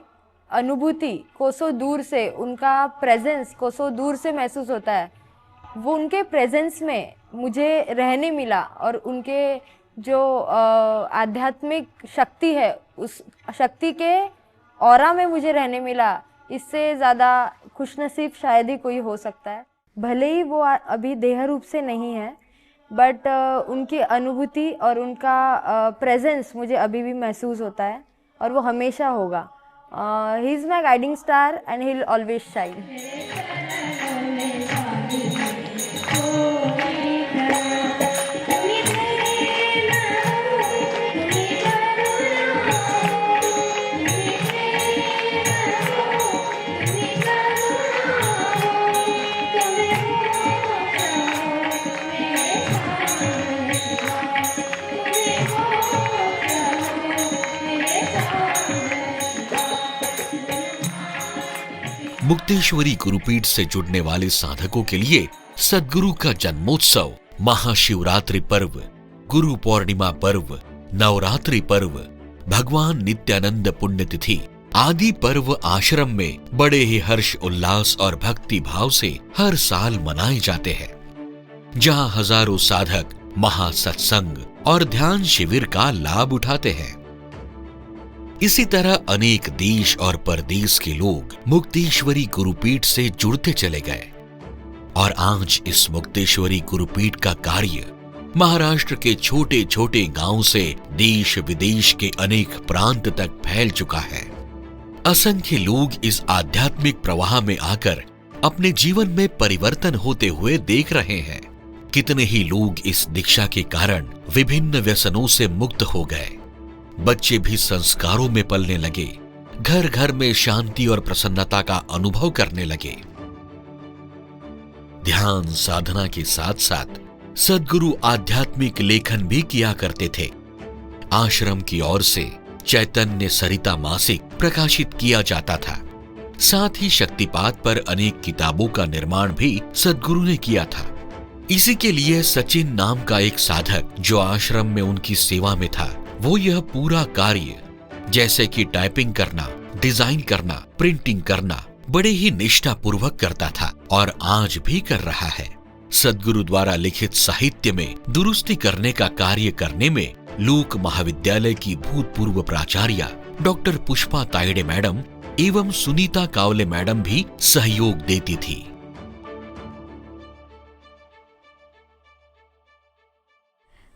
अनुभूति कोसों दूर से, उनका प्रेजेंस कोसों दूर से महसूस होता है, वो उनके प्रेजेंस में मुझे रहने मिला और उनके जो आध्यात्मिक शक्ति है उस शक्ति के ऑरा में मुझे रहने मिला। इससे ज़्यादा खुशनसीब शायद ही कोई हो सकता है। भले ही वो अभी देह रूप से नहीं है, बट उनकी अनुभूति और उनका प्रेजेंस मुझे अभी भी महसूस होता है और वो हमेशा होगा। He is my guiding star and he will always shine. Mukteshwari Gurupeeth से जुड़ने वाले साधकों के लिए सद्गुरु का जन्मोत्सव, महाशिवरात्रि पर्व, गुरु पूर्णिमा पर्व, नवरात्रि पर्व, भगवान नित्यानंद पुण्यतिथि आदि पर्व आश्रम में बड़े ही हर्ष उल्लास और भक्ति भाव से हर साल मनाए जाते हैं, जहां हजारों साधक महासत्संग और ध्यान शिविर का लाभ उठाते हैं। इसी तरह अनेक देश और परदेश के लोग मुक्तेश्वरी गुरुपीठ से जुड़ते चले गए और आज इस मुक्तेश्वरी गुरुपीठ का कार्य महाराष्ट्र के छोटे छोटे गांव से देश विदेश के अनेक प्रांत तक फैल चुका है। असंख्य लोग इस आध्यात्मिक प्रवाह में आकर अपने जीवन में परिवर्तन होते हुए देख रहे हैं। कितने ही लोग इस दीक्षा के कारण विभिन्न व्यसनों से मुक्त हो गए, बच्चे भी संस्कारों में पलने लगे, घर घर में शांति और प्रसन्नता का अनुभव करने लगे। ध्यान साधना के साथ साथ सद्गुरु आध्यात्मिक लेखन भी किया करते थे। आश्रम की ओर से चैतन्य सरिता मासिक प्रकाशित किया जाता था। साथ ही शक्तिपात पर अनेक किताबों का निर्माण भी सद्गुरु ने किया था। इसी के लिए सचिन नाम का एक साधक जो आश्रम में उनकी सेवा में था, वो यह पूरा कार्य जैसे कि टाइपिंग करना, डिजाइन करना, प्रिंटिंग करना बड़े ही निष्ठापूर्वक करता था और आज भी कर रहा है। सद्गुरु द्वारा लिखित साहित्य में दुरुस्ती करने का कार्य करने में लोक महाविद्यालय की भूतपूर्व प्राचार्य डॉक्टर पुष्पा तायडे मैडम एवं सुनीता कावले मैडम भी सहयोग देती थी।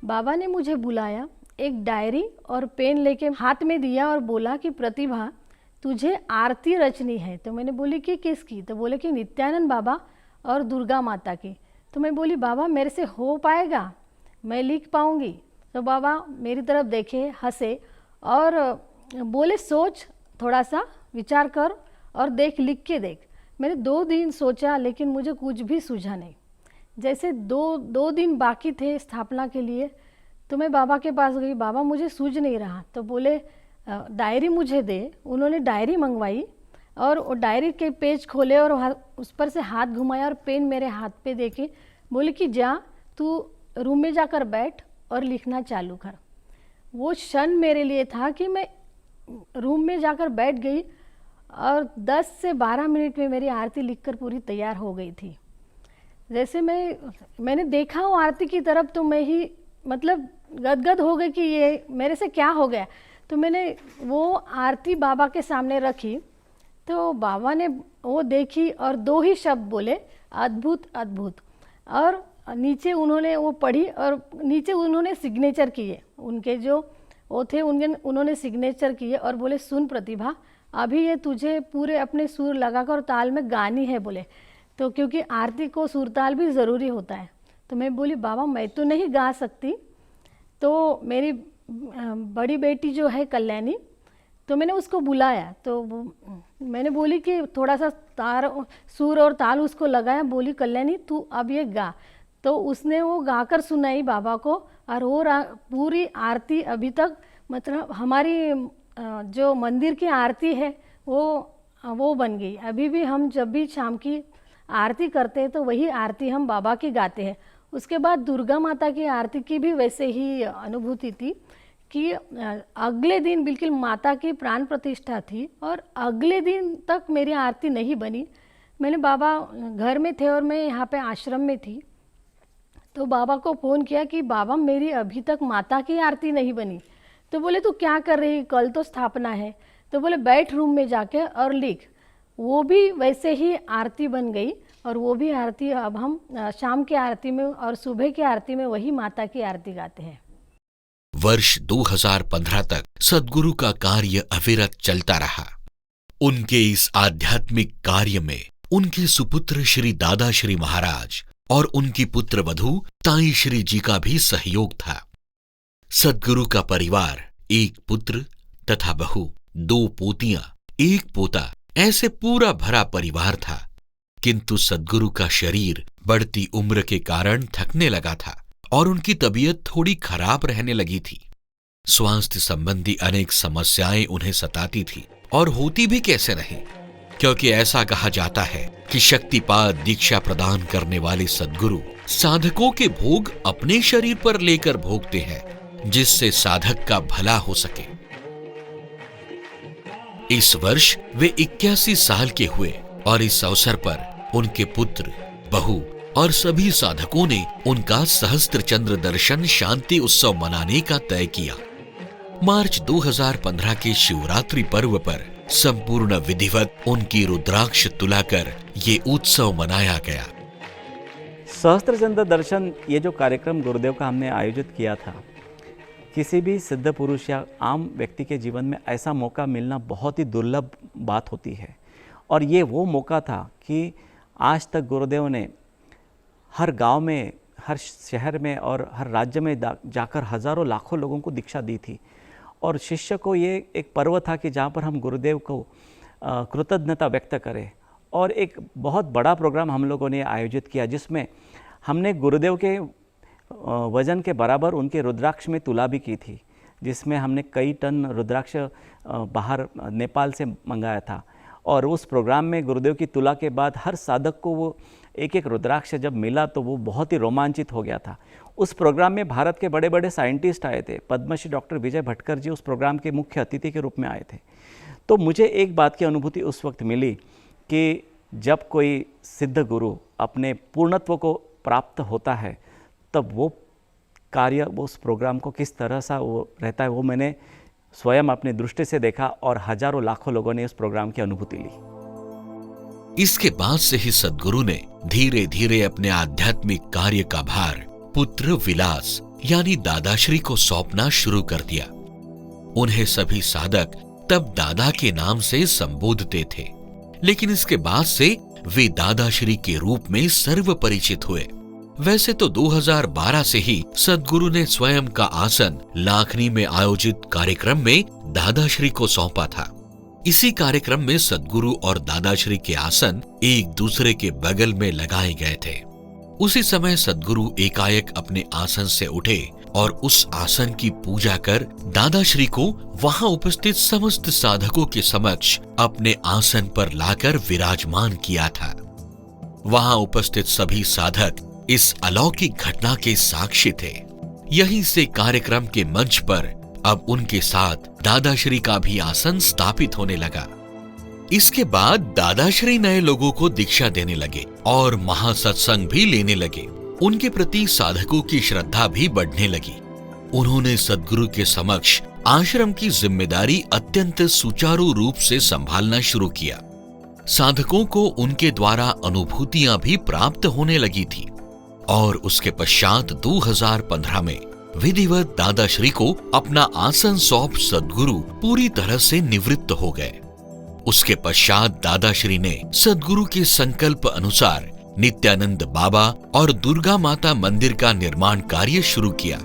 बाबा ने मुझे बुलाया, एक डायरी और पेन लेके हाथ में दिया और बोला कि प्रतिभा तुझे आरती रचनी है। तो मैंने बोली कि किसकी? तो बोले कि नित्यानंद बाबा और दुर्गा माता की। तो मैं बोली बाबा मेरे से हो पाएगा, मैं लिख पाऊंगी? तो बाबा मेरी तरफ देखे, हंसे और बोले सोच, थोड़ा सा विचार कर और देख, लिख के देख। मैंने 2 दिन सोचा लेकिन मुझे कुछ भी सूझा नहीं। जैसे दो दिन बाकी थे स्थापना के लिए, तो मैं बाबा के पास गई, बाबा मुझे सूझ नहीं रहा। तो बोले डायरी मुझे दे। उन्होंने डायरी मंगवाई और वो डायरी के पेज खोले और उस पर से हाथ घुमाया और पेन मेरे हाथ पे देके बोले कि जा तू रूम में जाकर बैठ और लिखना चालू कर। वो क्षण मेरे लिए था कि मैं रूम में जाकर बैठ गई और 10 से 12 मिनट में मेरी आरती लिखकर पूरी तैयार हो गई थी। जैसे मैंने देखा वो आरती की तरफ तो मैं ही मतलब गदगद हो गई कि ये मेरे से क्या हो गया। तो मैंने वो आरती बाबा के सामने रखी तो बाबा ने वो देखी और 2 ही शब्द बोले, अद्भुत अद्भुत। और नीचे उन्होंने वो पढ़ी और नीचे उन्होंने सिग्नेचर किए, उनके जो वो थे उन्होंने सिग्नेचर किए और बोले सुन प्रतिभा, अभी ये तुझे पूरे अपने सुर लगाकर और ताल में गानी है बोले। तो क्योंकि आरती को सुर ताल भी ज़रूरी होता है। तो मैं बोली बाबा मैं तो नहीं गा सकती। तो मेरी बड़ी बेटी जो है कल्याणी, तो मैंने उसको बुलाया। तो मैंने बोली कि थोड़ा सा सुर और ताल उसको लगाया। बोली कल्याणी तू अब ये गा। तो उसने वो गाकर सुनाई बाबा को और वो पूरी आरती अभी तक मतलब हमारी जो मंदिर की आरती है वो बन गई। अभी भी हम जब भी शाम की आरती करते हैं तो वही आरती हम बाबा की गाते हैं। उसके बाद दुर्गा माता की आरती की भी वैसे ही अनुभूति थी कि अगले दिन बिल्कुल माता की प्राण प्रतिष्ठा थी और अगले दिन तक मेरी आरती नहीं बनी। मैंने बाबा घर में थे और मैं यहाँ पे आश्रम में थी, तो बाबा को फ़ोन किया कि बाबा मेरी अभी तक माता की आरती नहीं बनी। तो बोले तू क्या कर रही, कल तो स्थापना है। तो बोले बैठ रूम में जाके और लिख। वो भी वैसे ही आरती बन गई और वो भी आरती अब हम शाम की आरती में और सुबह की आरती में वही माता की आरती गाते हैं। वर्ष 2015 तक सद्गुरु का कार्य अविरत चलता रहा। उनके इस आध्यात्मिक कार्य में उनके सुपुत्र श्री दादा श्री महाराज और उनकी पुत्र वधू ताई श्री जी का भी सहयोग था। सद्गुरु का परिवार एक पुत्र तथा बहू, 2 पोतियां, 1 पोता, ऐसे पूरा भरा परिवार था। किंतु सद्गुरु का शरीर बढ़ती उम्र के कारण थकने लगा था और उनकी तबीयत थोड़ी खराब रहने लगी थी। स्वास्थ्य संबंधी अनेक समस्याएं उन्हें सताती थी और होती भी कैसे नहीं, क्योंकि ऐसा कहा जाता है कि शक्तिपात दीक्षा प्रदान करने वाले सद्गुरु साधकों के भोग अपने शरीर पर लेकर भोगते हैं, जिससे साधक का भला हो सके। इस वर्ष वे 81 साल के हुए और इस अवसर पर उनके पुत्र, बहू और सभी साधकों ने उनका सहस्त्र चंद्र दर्शन शांति उत्सव मनाने का तय किया। मार्च 2015 के शिवरात्रि पर्व पर संपूर्ण विधिवत उनकी रुद्राक्ष तुलाकर ये उत्सव मनाया गया। सहस्त्र चंद्र दर्शन ये जो कार्यक्रम गुरुदेव का हमने आयोजित किया था, किसी भी सिद्ध पुरुष या आम व्यक्ति के जीवन में ऐसा मौका मिलना बहुत ही दुर्लभ बात होती है। और ये वो मौका था कि आज तक गुरुदेव ने हर गांव में, हर शहर में और हर राज्य में जाकर हज़ारों लाखों लोगों को दीक्षा दी थी। और शिष्य को ये एक पर्व था कि जहाँ पर हम गुरुदेव को कृतज्ञता व्यक्त करें। और एक बहुत बड़ा प्रोग्राम हम लोगों ने आयोजित किया, जिसमें हमने गुरुदेव के वजन के बराबर उनके रुद्राक्ष में तुला भी की थी, जिसमें हमने कई टन रुद्राक्ष बाहर नेपाल से मंगाया था। और उस प्रोग्राम में गुरुदेव की तुला के बाद हर साधक को वो एक एक रुद्राक्ष जब मिला तो वो बहुत ही रोमांचित हो गया था। उस प्रोग्राम में भारत के बड़े बड़े साइंटिस्ट आए थे। पद्मश्री डॉक्टर विजय भटकर जी उस प्रोग्राम के मुख्य अतिथि के रूप में आए थे। तो मुझे एक बात की अनुभूति उस वक्त मिली कि जब कोई सिद्ध गुरु अपने पूर्णत्व को प्राप्त होता है, तब वो कार्य, वो उस प्रोग्राम को किस तरह सा वो रहता है, वो मैंने स्वयं अपनी दृष्टि से देखा और हजारों लाखों लोगों ने उस प्रोग्राम की अनुभूति ली। इसके बाद से ही सद्गुरु ने धीरे धीरे अपने आध्यात्मिक कार्य का भार पुत्र विलास यानी दादाश्री को सौंपना शुरू कर दिया। उन्हें सभी साधक तब दादा के नाम से संबोधते थे, लेकिन इसके बाद से वे दादाश्री के रूप में सर्वपरिचित हुए। वैसे तो 2012 से ही सद्गुरु ने स्वयं का आसन लाखनी में आयोजित कार्यक्रम में दादाश्री को सौंपा था। इसी कार्यक्रम में सद्गुरु और दादाश्री के आसन एक दूसरे के बगल में लगाए गए थे। उसी समय सद्गुरु एकाएक अपने आसन से उठे और उस आसन की पूजा कर दादाश्री को वहां उपस्थित समस्त साधकों के समक्ष अपने आसन पर लाकर विराजमान किया था। वहां उपस्थित सभी साधक इस अलौकिक घटना के साक्षी थे। यहीं से कार्यक्रम के मंच पर अब उनके साथ दादाश्री का भी आसन स्थापित होने लगा। इसके बाद दादाश्री नए लोगों को दीक्षा देने लगे और महासत्संग भी लेने लगे। उनके प्रति साधकों की श्रद्धा भी बढ़ने लगी। उन्होंने सद्गुरु के समक्ष आश्रम की जिम्मेदारी अत्यंत सुचारू रूप से संभालना शुरू किया। साधकों को उनके द्वारा अनुभूतियां भी प्राप्त होने लगी थी और उसके पश्चात 2015 में विधिवत दादाश्री को अपना आसन सौंप सद्गुरु पूरी तरह से निवृत्त हो गए। उसके पश्चात दादाश्री ने सद्गुरु के संकल्प अनुसार नित्यानंद बाबा और दुर्गा माता मंदिर का निर्माण कार्य शुरू किया।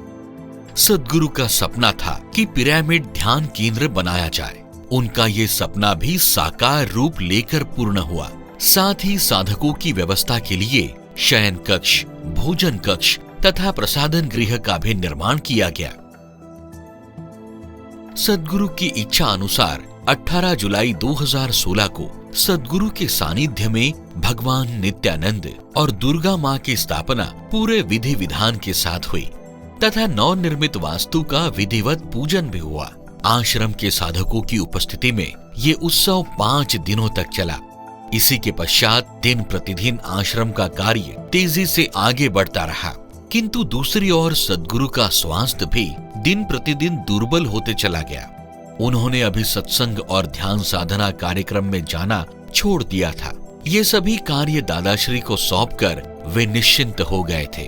सद्गुरु का सपना था कि पिरामिड ध्यान केंद्र बनाया जाए। उनका ये सपना भी साकार रूप लेकर पूर्ण हुआ। साथ ही साधकों की व्यवस्था के लिए शयन कक्ष, भोजन कक्ष तथा प्रसादन गृह का भी निर्माण किया गया। सद्गुरु की इच्छा अनुसार 18 जुलाई 2016 को सद्गुरु के सानिध्य में भगवान नित्यानंद और दुर्गा माँ की स्थापना पूरे विधि विधान के साथ हुई तथा नवनिर्मित वास्तु का विधिवत पूजन भी हुआ। आश्रम के साधकों की उपस्थिति में ये उत्सव 5 दिनों तक चला। इसी के पश्चात दिन प्रतिदिन आश्रम का कार्य तेजी से आगे बढ़ता रहा, किंतु दूसरी ओर सद्गुरु का स्वास्थ्य भी दिन प्रतिदिन दुर्बल होते चला गया। उन्होंने अभी सत्संग और ध्यान साधना कार्यक्रम में जाना छोड़ दिया था। ये सभी कार्य दादाश्री को सौंपकर वे निश्चिंत हो गए थे।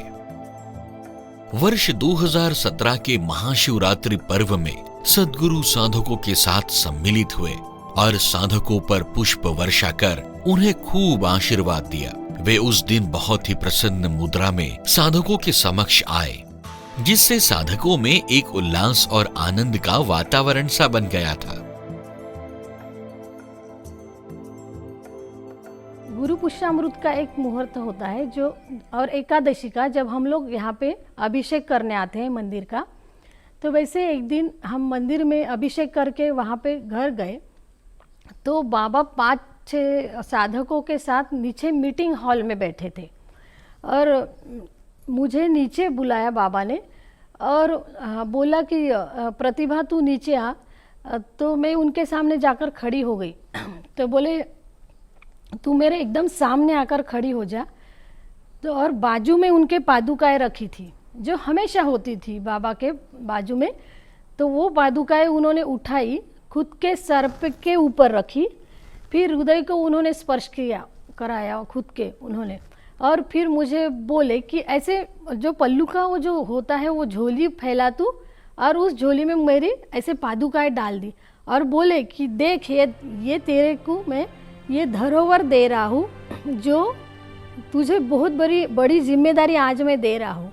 वर्ष 2017 के महाशिवरात्रि पर्व में सद्गुरु साधकों के साथ सम्मिलित हुए और साधकों पर पुष्प वर्षा कर उन्हें खूब आशीर्वाद दिया। वे उस दिन बहुत ही प्रसन्न मुद्रा में साधकों के समक्ष आए, जिससे साधकों में एक उल्लास और आनंद का वातावरण सा बन गया था। गुरु पुष्यामृत का एक मुहूर्त होता है जो, और एकादशी का जब हम लोग यहाँ पे अभिषेक करने आते हैं मंदिर का, तो वैसे एक दिन हम मंदिर में अभिषेक करके वहाँ पे घर गए तो बाबा 5-6 साधकों के साथ नीचे मीटिंग हॉल में बैठे थे और मुझे नीचे बुलाया बाबा ने और बोला कि प्रतिभा तू नीचे आ। तो मैं उनके सामने जाकर खड़ी हो गई। तो बोले तू मेरे एकदम सामने आकर खड़ी हो जा। तो और बाजू में उनके पादुकाएं रखी थी जो हमेशा होती थी बाबा के बाजू में। तो वो पादुकाएं उन्होंने उठाई, खुद के सर पे के ऊपर रखी, फिर हृदय को उन्होंने स्पर्श किया, कराया खुद के उन्होंने, और फिर मुझे बोले कि ऐसे जो पल्लू का वो जो होता है वो झोली फैला तू, और उस झोली में मेरी ऐसे पादुकाएं डाल दी और बोले कि देख ये तेरे को मैं ये धरोहर दे रहा हूँ जो तुझे बहुत बड़ी जिम्मेदारी आज मैं दे रहा हूँ।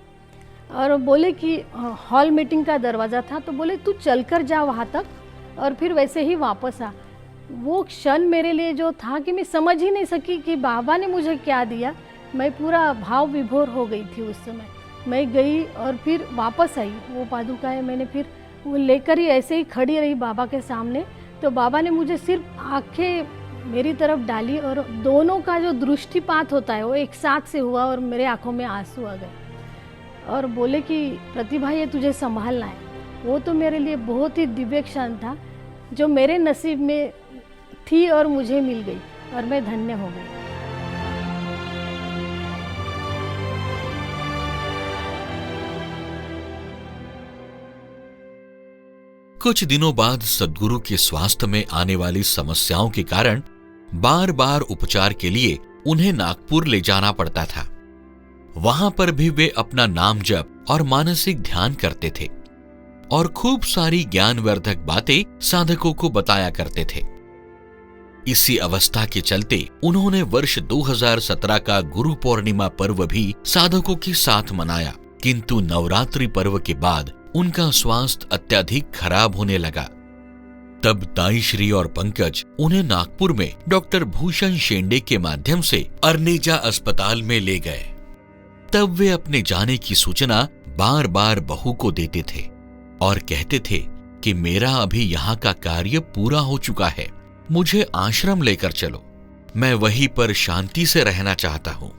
और बोले कि हॉल मीटिंग का दरवाज़ा था, तो बोले तू चलकर जा वहाँ तक और फिर वैसे ही वापस आ। वो क्षण मेरे लिए जो था कि मैं समझ ही नहीं सकी कि बाबा ने मुझे क्या दिया। मैं पूरा भाव विभोर हो गई थी उस समय। मैं गई और फिर वापस आई। वो पादुकाएं मैंने फिर वो लेकर ही ऐसे ही खड़ी रही बाबा के सामने। तो बाबा ने मुझे सिर्फ आंखें मेरी तरफ डाली और दोनों का जो दृष्टिपात होता है वो एक साथ से हुआ और मेरे आंखों में आंसू आ गए और बोले कि प्रतिभा ये तुझे संभालना है। वो तो मेरे लिए बहुत ही दिव्य क्षण था जो मेरे नसीब में थी और मुझे मिल गई और मैं धन्य हो गई। कुछ दिनों बाद सद्गुरु के स्वास्थ्य में आने वाली समस्याओं के कारण बार बार उपचार के लिए उन्हें नागपुर ले जाना पड़ता था। वहां पर भी वे अपना नाम जप और मानसिक ध्यान करते थे और खूब सारी ज्ञानवर्धक बातें साधकों को बताया करते थे। इसी अवस्था के चलते उन्होंने वर्ष 2017 का गुरु पूर्णिमा पर्व भी साधकों के साथ मनाया, किंतु नवरात्रि पर्व के बाद उनका स्वास्थ्य अत्यधिक खराब होने लगा। तब दाईश्री और पंकज उन्हें नागपुर में डॉक्टर भूषण शेंडे के माध्यम से अर्नेजा अस्पताल में ले गए। तब वे अपने जाने की सूचना बार बार बहू को देते थे और कहते थे कि मेरा अभी यहाँ का कार्य पूरा हो चुका है, मुझे आश्रम लेकर चलो, मैं वहीं पर शांति से रहना चाहता हूँ।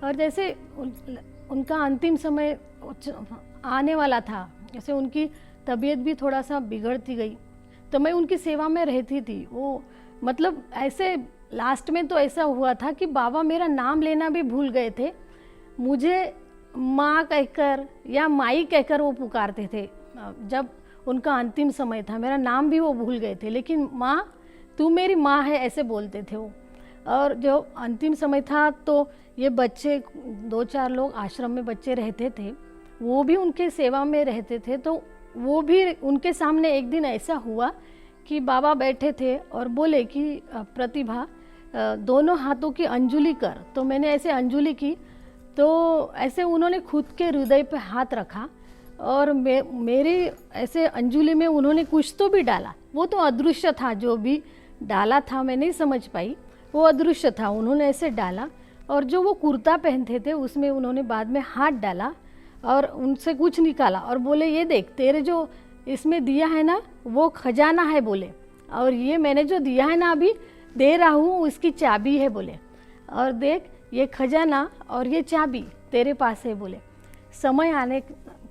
और जैसे उनका अंतिम समय आने वाला था, जैसे उनकी तबीयत भी थोड़ा सा बिगड़ती गई, तो मैं उनकी सेवा में रहती थी। वो मतलब ऐसे लास्ट में तो ऐसा हुआ था कि बाबा मेरा नाम लेना भी भूल गए थे। मुझे माँ कहकर या माई कहकर वो पुकारते थे। जब उनका अंतिम समय था मेरा नाम भी वो भूल गए थे, लेकिन माँ तू मेरी माँ है ऐसे बोलते थे वो। और जो अंतिम समय था तो ये बच्चे 2-4 लोग आश्रम में बच्चे रहते थे, वो भी उनके सेवा में रहते थे। तो वो भी उनके सामने एक दिन ऐसा हुआ कि बाबा बैठे थे और बोले कि प्रतिभा दोनों हाथों की अंजुली कर। तो मैंने ऐसे अंजुली की, तो ऐसे उन्होंने खुद के हृदय पे हाथ रखा और मेरी ऐसे अंजुली में उन्होंने कुछ तो भी डाला। वो तो अदृश्य था, जो भी डाला था मैं नहीं समझ पाई, वो अदृश्य था। उन्होंने ऐसे डाला और जो वो कुर्ता पहनते थे उसमें उन्होंने बाद में हाथ डाला और उनसे कुछ निकाला और बोले ये देख तेरे जो इसमें दिया है ना वो खजाना है बोले, और ये मैंने जो दिया है ना अभी दे रहा हूँ, उसकी चाबी है बोले, और देख ये खजाना और ये चाबी तेरे पास है बोले, समय आने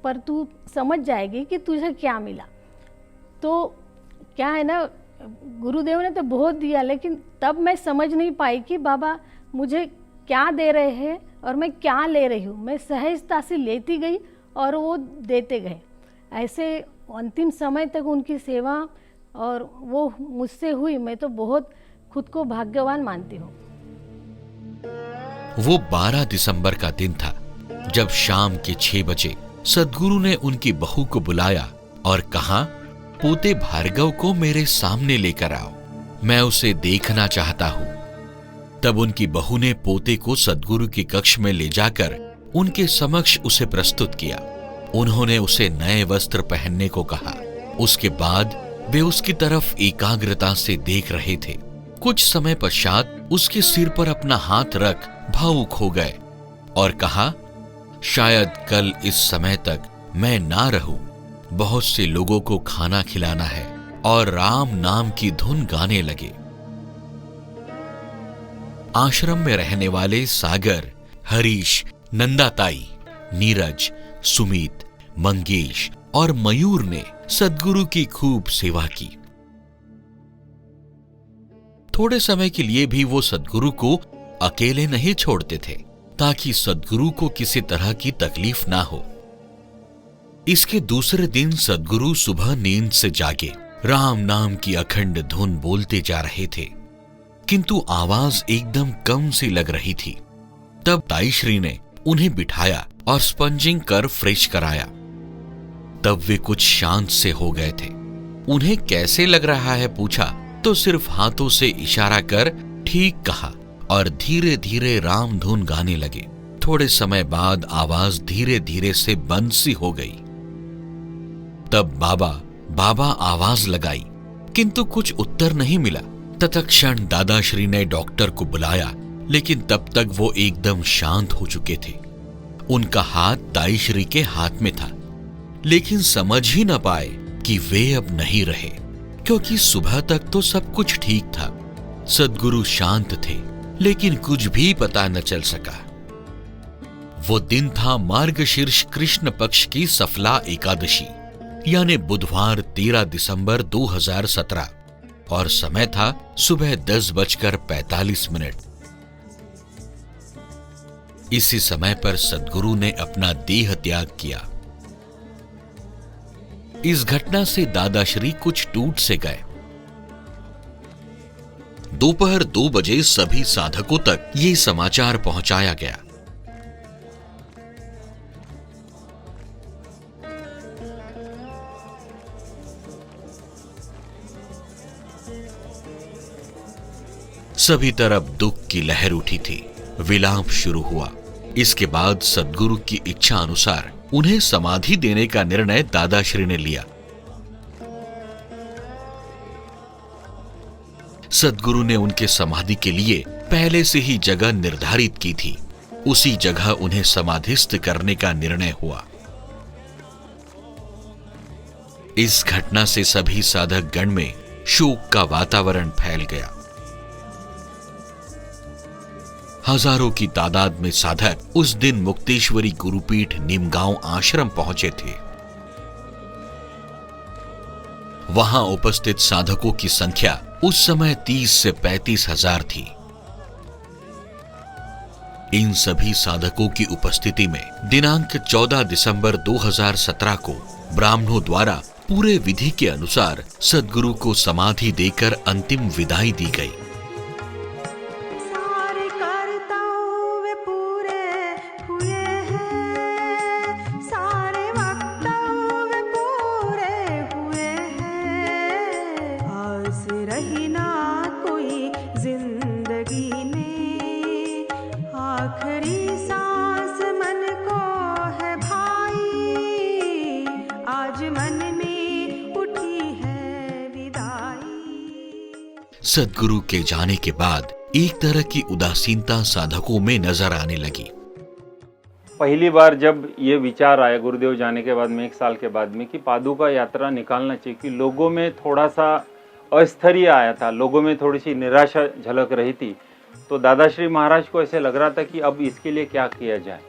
पर तू समझ जाएगी कि तुझे क्या मिला। तो क्या है ना, गुरुदेव ने तो बहुत दिया, लेकिन तब मैं समझ नहीं पाई कि बाबा मुझे क्या दे रहे हैं और मैं क्या ले रही हूँ। मैं सहजता से लेती गई और वो देते गए। ऐसे अंतिम समय तक उनकी सेवा और वो मुझसे हुई। मैं तो बहुत खुद को भाग्यवान मानती हूँ। वो 12 दिसंबर का दिन था जब शाम के 6 बजे सद्गुरु ने उनकी बहू को बुलाया और कहा, पोते भार्गव को मेरे सामने लेकर आओ, मैं उसे देखना चाहता हूं। तब उनकी बहू ने पोते को सद्गुरु के कक्ष में ले जाकर उनके समक्ष उसे प्रस्तुत किया। उन्होंने उसे नए वस्त्र पहनने को कहा। उसके बाद वे उसकी तरफ एकाग्रता से देख रहे थे। कुछ समय पश्चात उसके सिर पर अपना हाथ रख भावुक हो गए और कहा, शायद कल इस समय तक मैं ना रहूं। बहुत से लोगों को खाना खिलाना है। और राम नाम की धुन गाने लगे। आश्रम में रहने वाले सागर, हरीश, नंदाताई, नीरज, सुमित, मंगेश और मयूर ने सद्गुरु की खूब सेवा की। थोड़े समय के लिए भी वो सद्गुरु को अकेले नहीं छोड़ते थे ताकि सद्गुरु को किसी तरह की तकलीफ ना हो। इसके दूसरे दिन सद्गुरु सुबह नींद से जागे, राम नाम की अखंड धुन बोलते जा रहे थे, किंतु आवाज एकदम कम सी लग रही थी। तब ताईश्री ने उन्हें बिठाया और स्पंजिंग कर फ्रेश कराया। तब वे कुछ शांत से हो गए थे। उन्हें कैसे लग रहा है पूछा तो सिर्फ हाथों से इशारा कर ठीक कहा और धीरे धीरे राम धुन गाने लगे। थोड़े समय बाद आवाज धीरे धीरे से बंद सी हो गई। तब बाबा आवाज लगाई, किंतु कुछ उत्तर नहीं मिला। तत्क्षण दादाश्री ने डॉक्टर को बुलाया, लेकिन तब तक वो एकदम शांत हो चुके थे। उनका हाथ ताईश्री के हाथ में था, लेकिन समझ ही न पाए कि वे अब नहीं रहे, क्योंकि सुबह तक तो सब कुछ ठीक था। सद्गुरु शांत थे, लेकिन कुछ भी पता न चल सका। वो दिन था मार्गशीर्ष कृष्ण पक्ष की सफला एकादशी, यानी बुधवार 13 दिसंबर 2017, और समय था सुबह 10:45। इसी समय पर सद्गुरु ने अपना देह त्याग किया। इस घटना से दादाश्री कुछ टूट से गए। दोपहर 2 बजे सभी साधकों तक ये समाचार पहुंचाया गया। सभी तरफ दुख की लहर उठी थी। विलाप शुरू हुआ। इसके बाद सद्गुरु की इच्छा अनुसार उन्हें समाधि देने का निर्णय दादाश्री ने लिया। सद्गुरु ने उनके समाधि के लिए पहले से ही जगह निर्धारित की थी। उसी जगह उन्हें समाधिस्थ करने का निर्णय हुआ। इस घटना से सभी साधक गण में शोक का वातावरण फैल गया। हजारों की तादाद में साधक उस दिन मुक्तेश्वरी गुरुपीठ निमगांव आश्रम पहुंचे थे। वहां उपस्थित साधकों की संख्या उस समय 30 से 35 हजार थी। इन सभी साधकों की उपस्थिति में दिनांक 14 दिसंबर 2017 को ब्राह्मणों द्वारा पूरे विधि के अनुसार सद्गुरु को समाधि देकर अंतिम विदाई दी गई। सद्गुरु के जाने के बाद एक तरह की उदासीनता साधकों में नजर आने लगी। पहली बार जब ये विचार आया गुरुदेव जाने के बाद में 1 साल के बाद में कि पादुका यात्रा निकालना चाहिए, कि लोगों में थोड़ा सा अस्थैर्य आया था, लोगों में थोड़ी सी निराशा झलक रही थी। तो दादाश्री महाराज को ऐसे लग रहा था कि अब इसके लिए क्या किया जाए।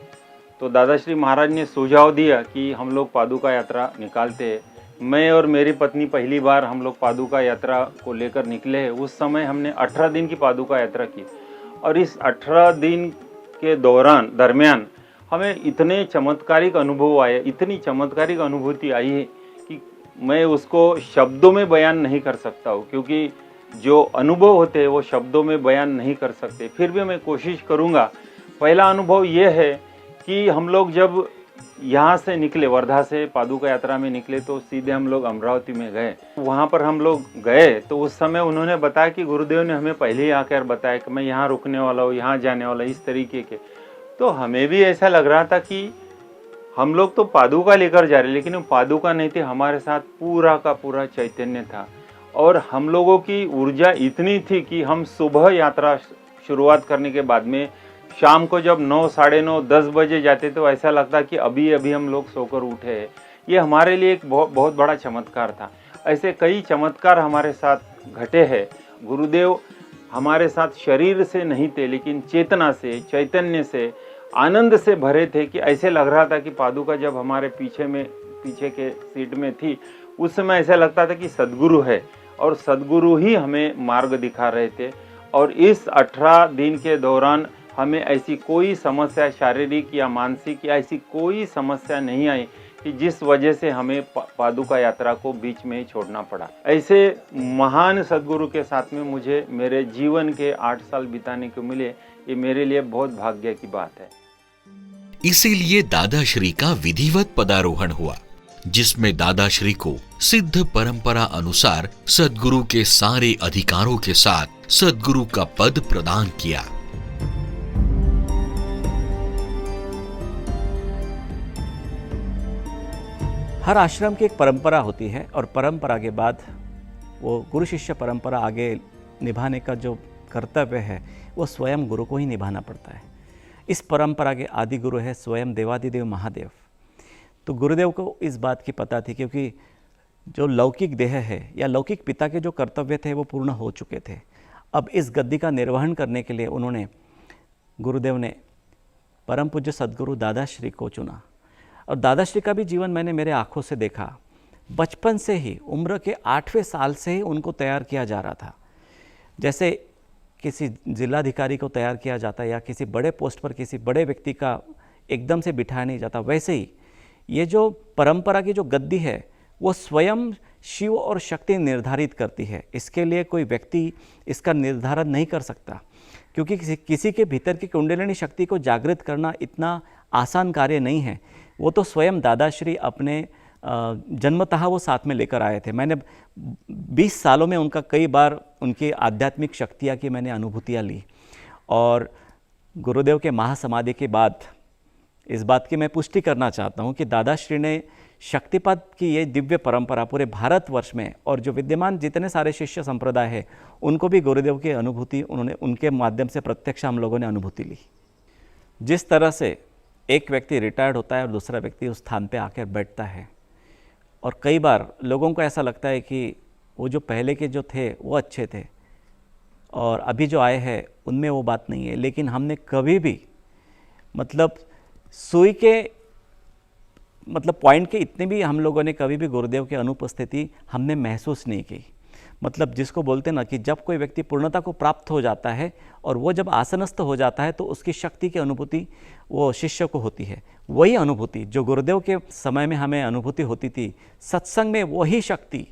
तो दादाश्री महाराज ने सुझाव दिया कि हम लोग पादुका यात्रा निकालते हैं। मैं और मेरी पत्नी पहली बार हम लोग पादुका यात्रा को लेकर निकले हैं। उस समय हमने 18 दिन की पादुका यात्रा की और इस 18 दिन के दरमियान हमें इतने चमत्कारिक अनुभव आए, इतनी चमत्कारिक अनुभूति आई है कि मैं उसको शब्दों में बयान नहीं कर सकता हूँ, क्योंकि जो अनुभव होते हैं वो शब्दों में बयान नहीं कर सकते। फिर भी मैं कोशिश करूँगा। पहला अनुभव ये है कि हम लोग जब यहाँ से निकले, वर्धा से पादुका यात्रा में निकले, तो सीधे हम लोग अमरावती में गए। वहाँ पर हम लोग गए तो उस समय उन्होंने बताया कि गुरुदेव ने हमें पहले ही आकर बताया कि मैं यहाँ रुकने वाला हूँ, यहाँ जाने वाला, इस तरीके के। तो हमें भी ऐसा लग रहा था कि हम लोग तो पादुका लेकर जा रहे, लेकिन वो पादुका नहीं थे, हमारे साथ पूरा का पूरा चैतन्य था। और हम लोगों की ऊर्जा इतनी थी कि हम सुबह यात्रा शुरुआत करने के बाद में शाम को जब 9, साढ़े 9, 10 बजे जाते तो ऐसा लगता कि अभी अभी हम लोग सोकर उठे हैं। ये हमारे लिए एक बहुत बड़ा चमत्कार था। ऐसे कई चमत्कार हमारे साथ घटे हैं। गुरुदेव हमारे साथ शरीर से नहीं थे, लेकिन चेतना से, चैतन्य से, आनंद से भरे थे कि ऐसे लग रहा था कि पादुका जब हमारे पीछे के सीट में थी, उस समय ऐसा लगता था कि सद्गुरु है और सद्गुरु ही हमें मार्ग दिखा रहे थे। और इस 18 दिन के दौरान हमें ऐसी कोई समस्या, शारीरिक या मानसिक या ऐसी कोई समस्या नहीं आई कि जिस वजह से हमें पादुका यात्रा को बीच में ही छोड़ना पड़ा। ऐसे महान सद्गुरु के साथ में मुझे मेरे जीवन के 8 साल बिताने को मिले, ये मेरे लिए बहुत भाग्य की बात है। इसीलिए दादाश्री का विधिवत पदारोहण हुआ, जिसमें दादाश्री को सिद्ध परंपरा अनुसार सद्गुरु के सारे अधिकारों के साथ सद्गुरु का पद प्रदान किया। हर आश्रम की एक परंपरा होती है और परंपरा के बाद वो गुरु शिष्य परंपरा आगे निभाने का जो कर्तव्य है वो स्वयं गुरु को ही निभाना पड़ता है। इस परंपरा के आदि गुरु है स्वयं देवादिदेव महादेव। तो गुरुदेव को इस बात की पता थी, क्योंकि जो लौकिक देह है या लौकिक पिता के जो कर्तव्य थे वो पूर्ण हो चुके थे। अब इस गद्दी का निर्वहन करने के लिए गुरुदेव ने परम पूज्य सद्गुरु दादाश्री को चुना। और दादाश्री का भी जीवन मैंने मेरे आँखों से देखा। बचपन से ही, उम्र के 8वें साल से ही उनको तैयार किया जा रहा था। जैसे किसी जिलाधिकारी को तैयार किया जाता है या किसी बड़े पोस्ट पर किसी बड़े व्यक्ति का एकदम से बिठाया नहीं जाता, वैसे ही ये जो परंपरा की जो गद्दी है वो स्वयं शिव और शक्ति निर्धारित करती है। इसके लिए कोई व्यक्ति इसका निर्धारण नहीं कर सकता, क्योंकि किसी के भीतर की कुंडलिनी शक्ति को जागृत करना इतना आसान कार्य नहीं है। वो तो स्वयं दादाश्री अपने जन्मतः वो साथ में लेकर आए थे। मैंने 20 सालों में उनका कई बार उनकी आध्यात्मिक शक्तियाँ की मैंने अनुभूतियाँ ली। और गुरुदेव के महासमाधि के बाद इस बात की मैं पुष्टि करना चाहता हूँ कि दादाश्री ने शक्तिपात की ये दिव्य परंपरा पूरे भारतवर्ष में और जो विद्यमान जितने सारे शिष्य संप्रदाय है उनको भी गुरुदेव की अनुभूति उनके माध्यम से प्रत्यक्ष हम लोगों ने अनुभूति ली। जिस तरह से एक व्यक्ति रिटायर्ड होता है और दूसरा व्यक्ति उस स्थान पे आकर बैठता है, और कई बार लोगों को ऐसा लगता है कि वो जो पहले के जो थे वो अच्छे थे और अभी जो आए हैं उनमें वो बात नहीं है। लेकिन हमने कभी भी सुई के पॉइंट के इतने भी हम लोगों ने कभी भी गुरुदेव की अनुपस्थिति हमने महसूस नहीं की। जिसको बोलते ना कि जब कोई व्यक्ति पूर्णता को प्राप्त हो जाता है और वो जब आसनस्थ हो जाता है तो उसकी शक्ति की अनुभूति वो शिष्य को होती है। वही अनुभूति जो गुरुदेव के समय में हमें अनुभूति होती थी, सत्संग में वही शक्ति,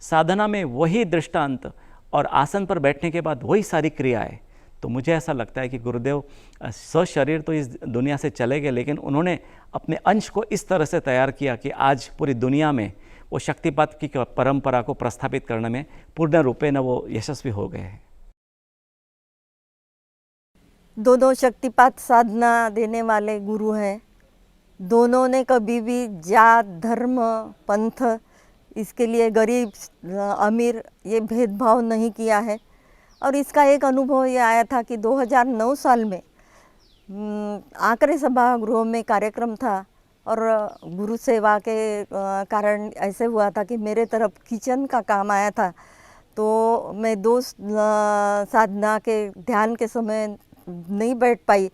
साधना में वही दृष्टांत और आसन पर बैठने के बाद वही सारी क्रियाएं। तो मुझे ऐसा लगता है कि गुरुदेव सशरीर तो इस दुनिया से चले गए, लेकिन उन्होंने अपने अंश को इस तरह से तैयार किया कि आज पूरी दुनिया में वो शक्तिपात की परंपरा को प्रस्थापित करने में पूर्ण रूपेण वो यशस्वी हो गए हैं। दोनों शक्तिपात साधना देने वाले गुरु हैं। दोनों ने कभी भी जात, धर्म, पंथ, इसके लिए गरीब अमीर ये भेदभाव नहीं किया है। और इसका एक अनुभव ये आया था कि 2009 साल में आकरे सभागृह में कार्यक्रम था और गुरु सेवा के कारण ऐसे हुआ था कि मेरे तरफ किचन का काम आया था। तो मैं 2 साधना के ध्यान के समय नहीं बैठ पाई,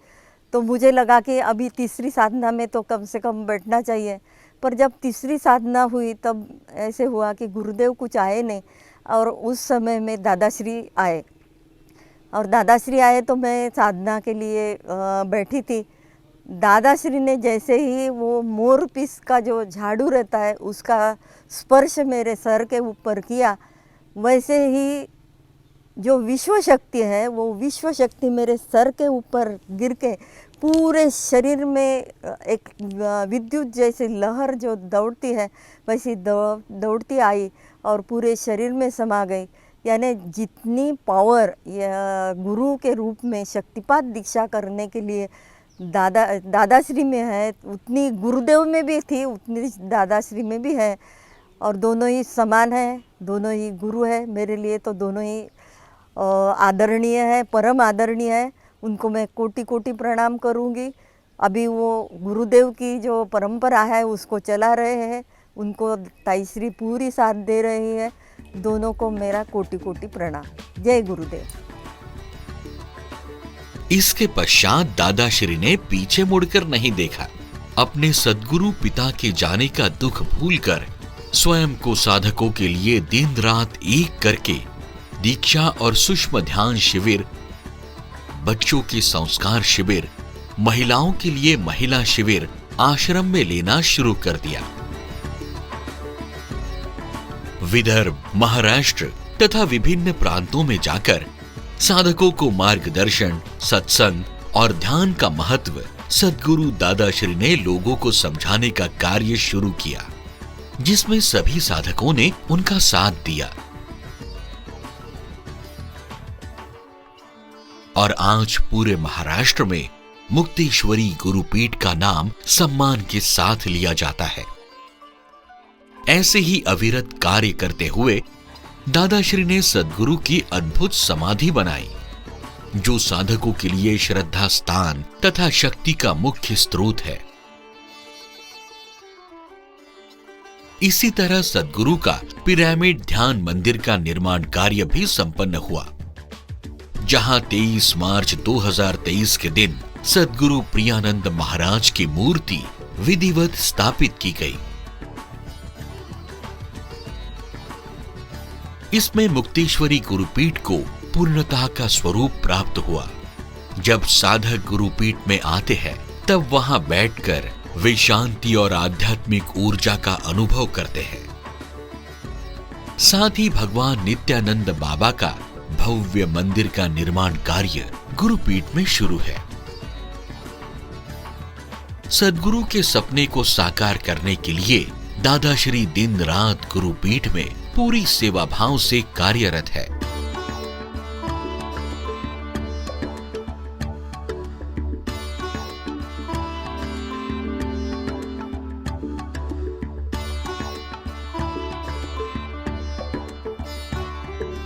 तो मुझे लगा कि अभी तीसरी साधना में तो कम से कम बैठना चाहिए। पर जब तीसरी साधना हुई तब ऐसे हुआ कि गुरुदेव कुछ आए नहीं, और उस समय में दादाश्री आए, और दादाश्री आए तो मैं साधना के लिए बैठी थी। दादाश्री ने जैसे ही वो मोर पीस का जो झाड़ू रहता है उसका स्पर्श मेरे सर के ऊपर किया, वैसे ही जो विश्व शक्ति है वो विश्व शक्ति मेरे सर के ऊपर गिर के पूरे शरीर में एक विद्युत जैसी लहर जो दौड़ती है वैसी दौड़ती आई और पूरे शरीर में समा गई। यानी जितनी पावर गुरु के रूप में शक्तिपात दीक्षा करने के लिए दादाश्री में है, उतनी गुरुदेव में भी थी, उतनी दादाश्री में भी है, और दोनों ही समान है, दोनों ही गुरु है मेरे लिए। तो दोनों ही आदरणीय है, परम आदरणीय है, उनको मैं कोटि कोटि प्रणाम करूँगी। अभी वो गुरुदेव की जो परंपरा है उसको चला रहे हैं, उनको ताईश्री पूरी साथ दे रही है। दोनों को मेरा कोटि कोटि प्रणाम। जय गुरुदेव। इसके पश्चात दादाश्री ने पीछे मुड़कर नहीं देखा। अपने सद्गुरु पिता के जाने का दुख भूलकर स्वयं को साधकों के लिए दिन रात एक करके दीक्षा और सूक्ष्म ध्यान शिविर, बच्चों के संस्कार शिविर, महिलाओं के लिए महिला शिविर आश्रम में लेना शुरू कर दिया। विदर्भ, महाराष्ट्र तथा विभिन्न प्रांतों में जाकर साधकों को मार्गदर्शन, सत्संग और ध्यान का महत्व सद्गुरु दादाश्री ने लोगों को समझाने का कार्य शुरू किया, जिसमें सभी साधकों ने उनका साथ दिया। और आज पूरे महाराष्ट्र में मुक्तेश्वरी गुरुपीठ का नाम सम्मान के साथ लिया जाता है। ऐसे ही अविरत कार्य करते हुए दादाश्री ने सद्गुरु की अद्भुत समाधि बनाई, जो साधकों के लिए श्रद्धा स्थान तथा शक्ति का मुख्य स्रोत है। इसी तरह सद्गुरु का पिरामिड ध्यान मंदिर का निर्माण कार्य भी संपन्न हुआ, जहां 23 मार्च 2023 के दिन सद्गुरु प्रियानंद महाराज की मूर्ति विधिवत स्थापित की गई। इसमें मुक्तेश्वरी गुरुपीठ को पूर्णता का स्वरूप प्राप्त हुआ। जब साधक गुरुपीठ में आते हैं तब वहां बैठकर वे शांति और आध्यात्मिक ऊर्जा का अनुभव करते हैं। साथ ही भगवान नित्यानंद बाबा का भव्य मंदिर का निर्माण कार्य गुरुपीठ में शुरू है। सद्गुरु के सपने को साकार करने के लिए दादाश्री दिन रात गुरुपीठ में पूरी सेवा भाव से कार्यरत है।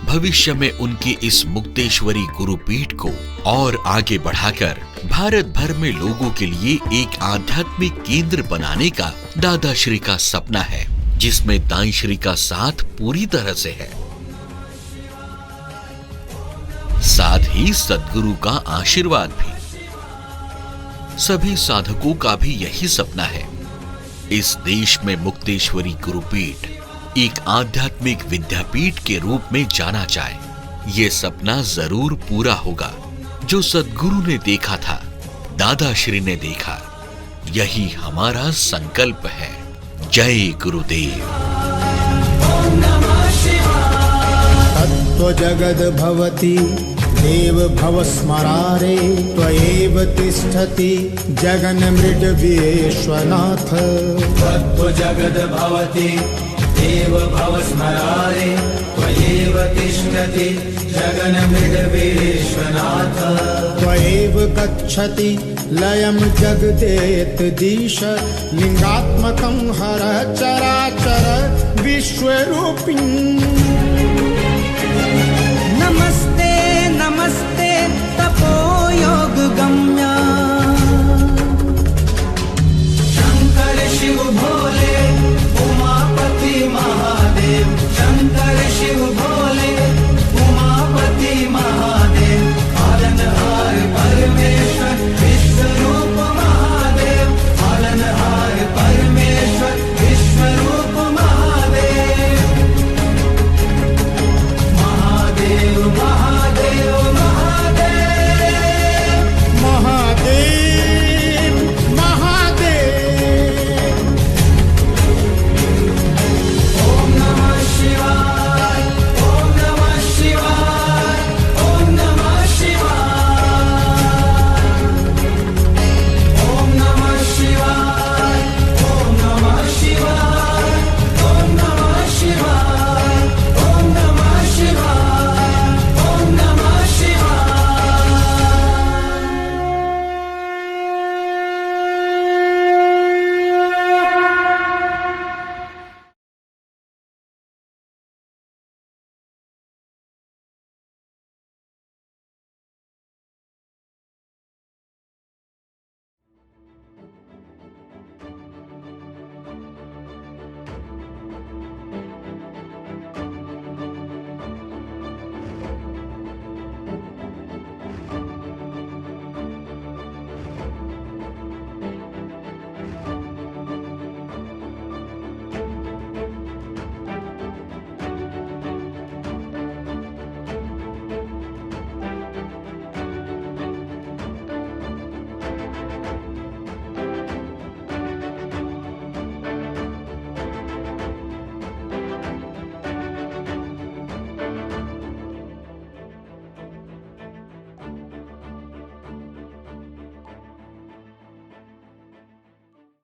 भविष्य में उनकी इस मुक्तेश्वरी गुरुपीठ को और आगे बढ़ाकर भारत भर में लोगों के लिए एक आध्यात्मिक केंद्र बनाने का दादाश्री का सपना है, जिसमें ताईश्री का साथ पूरी तरह से है। साथ ही सद्गुरु का आशीर्वाद भी। सभी साधकों का भी यही सपना है, इस देश में मुक्तेश्वरी गुरुपीठ एक आध्यात्मिक विद्यापीठ के रूप में जाना जाए। ये सपना जरूर पूरा होगा जो सद्गुरु ने देखा था, दादाश्री ने देखा। यही हमारा संकल्प है। जय गुरुदेव। तत्व जगद भवति देव भव स्मरारे, त्वएव तिष्ठति जगन मृड विश्वनाथ। तत्व जगद भवति देव भव स्मरारे, त्वएव तिष्ठति जगन मृड विश्वनाथ। त्वएव गच्छति लयं जगदेत दिश, लिंगात्मकं हर चराचर विश्वरूपिं।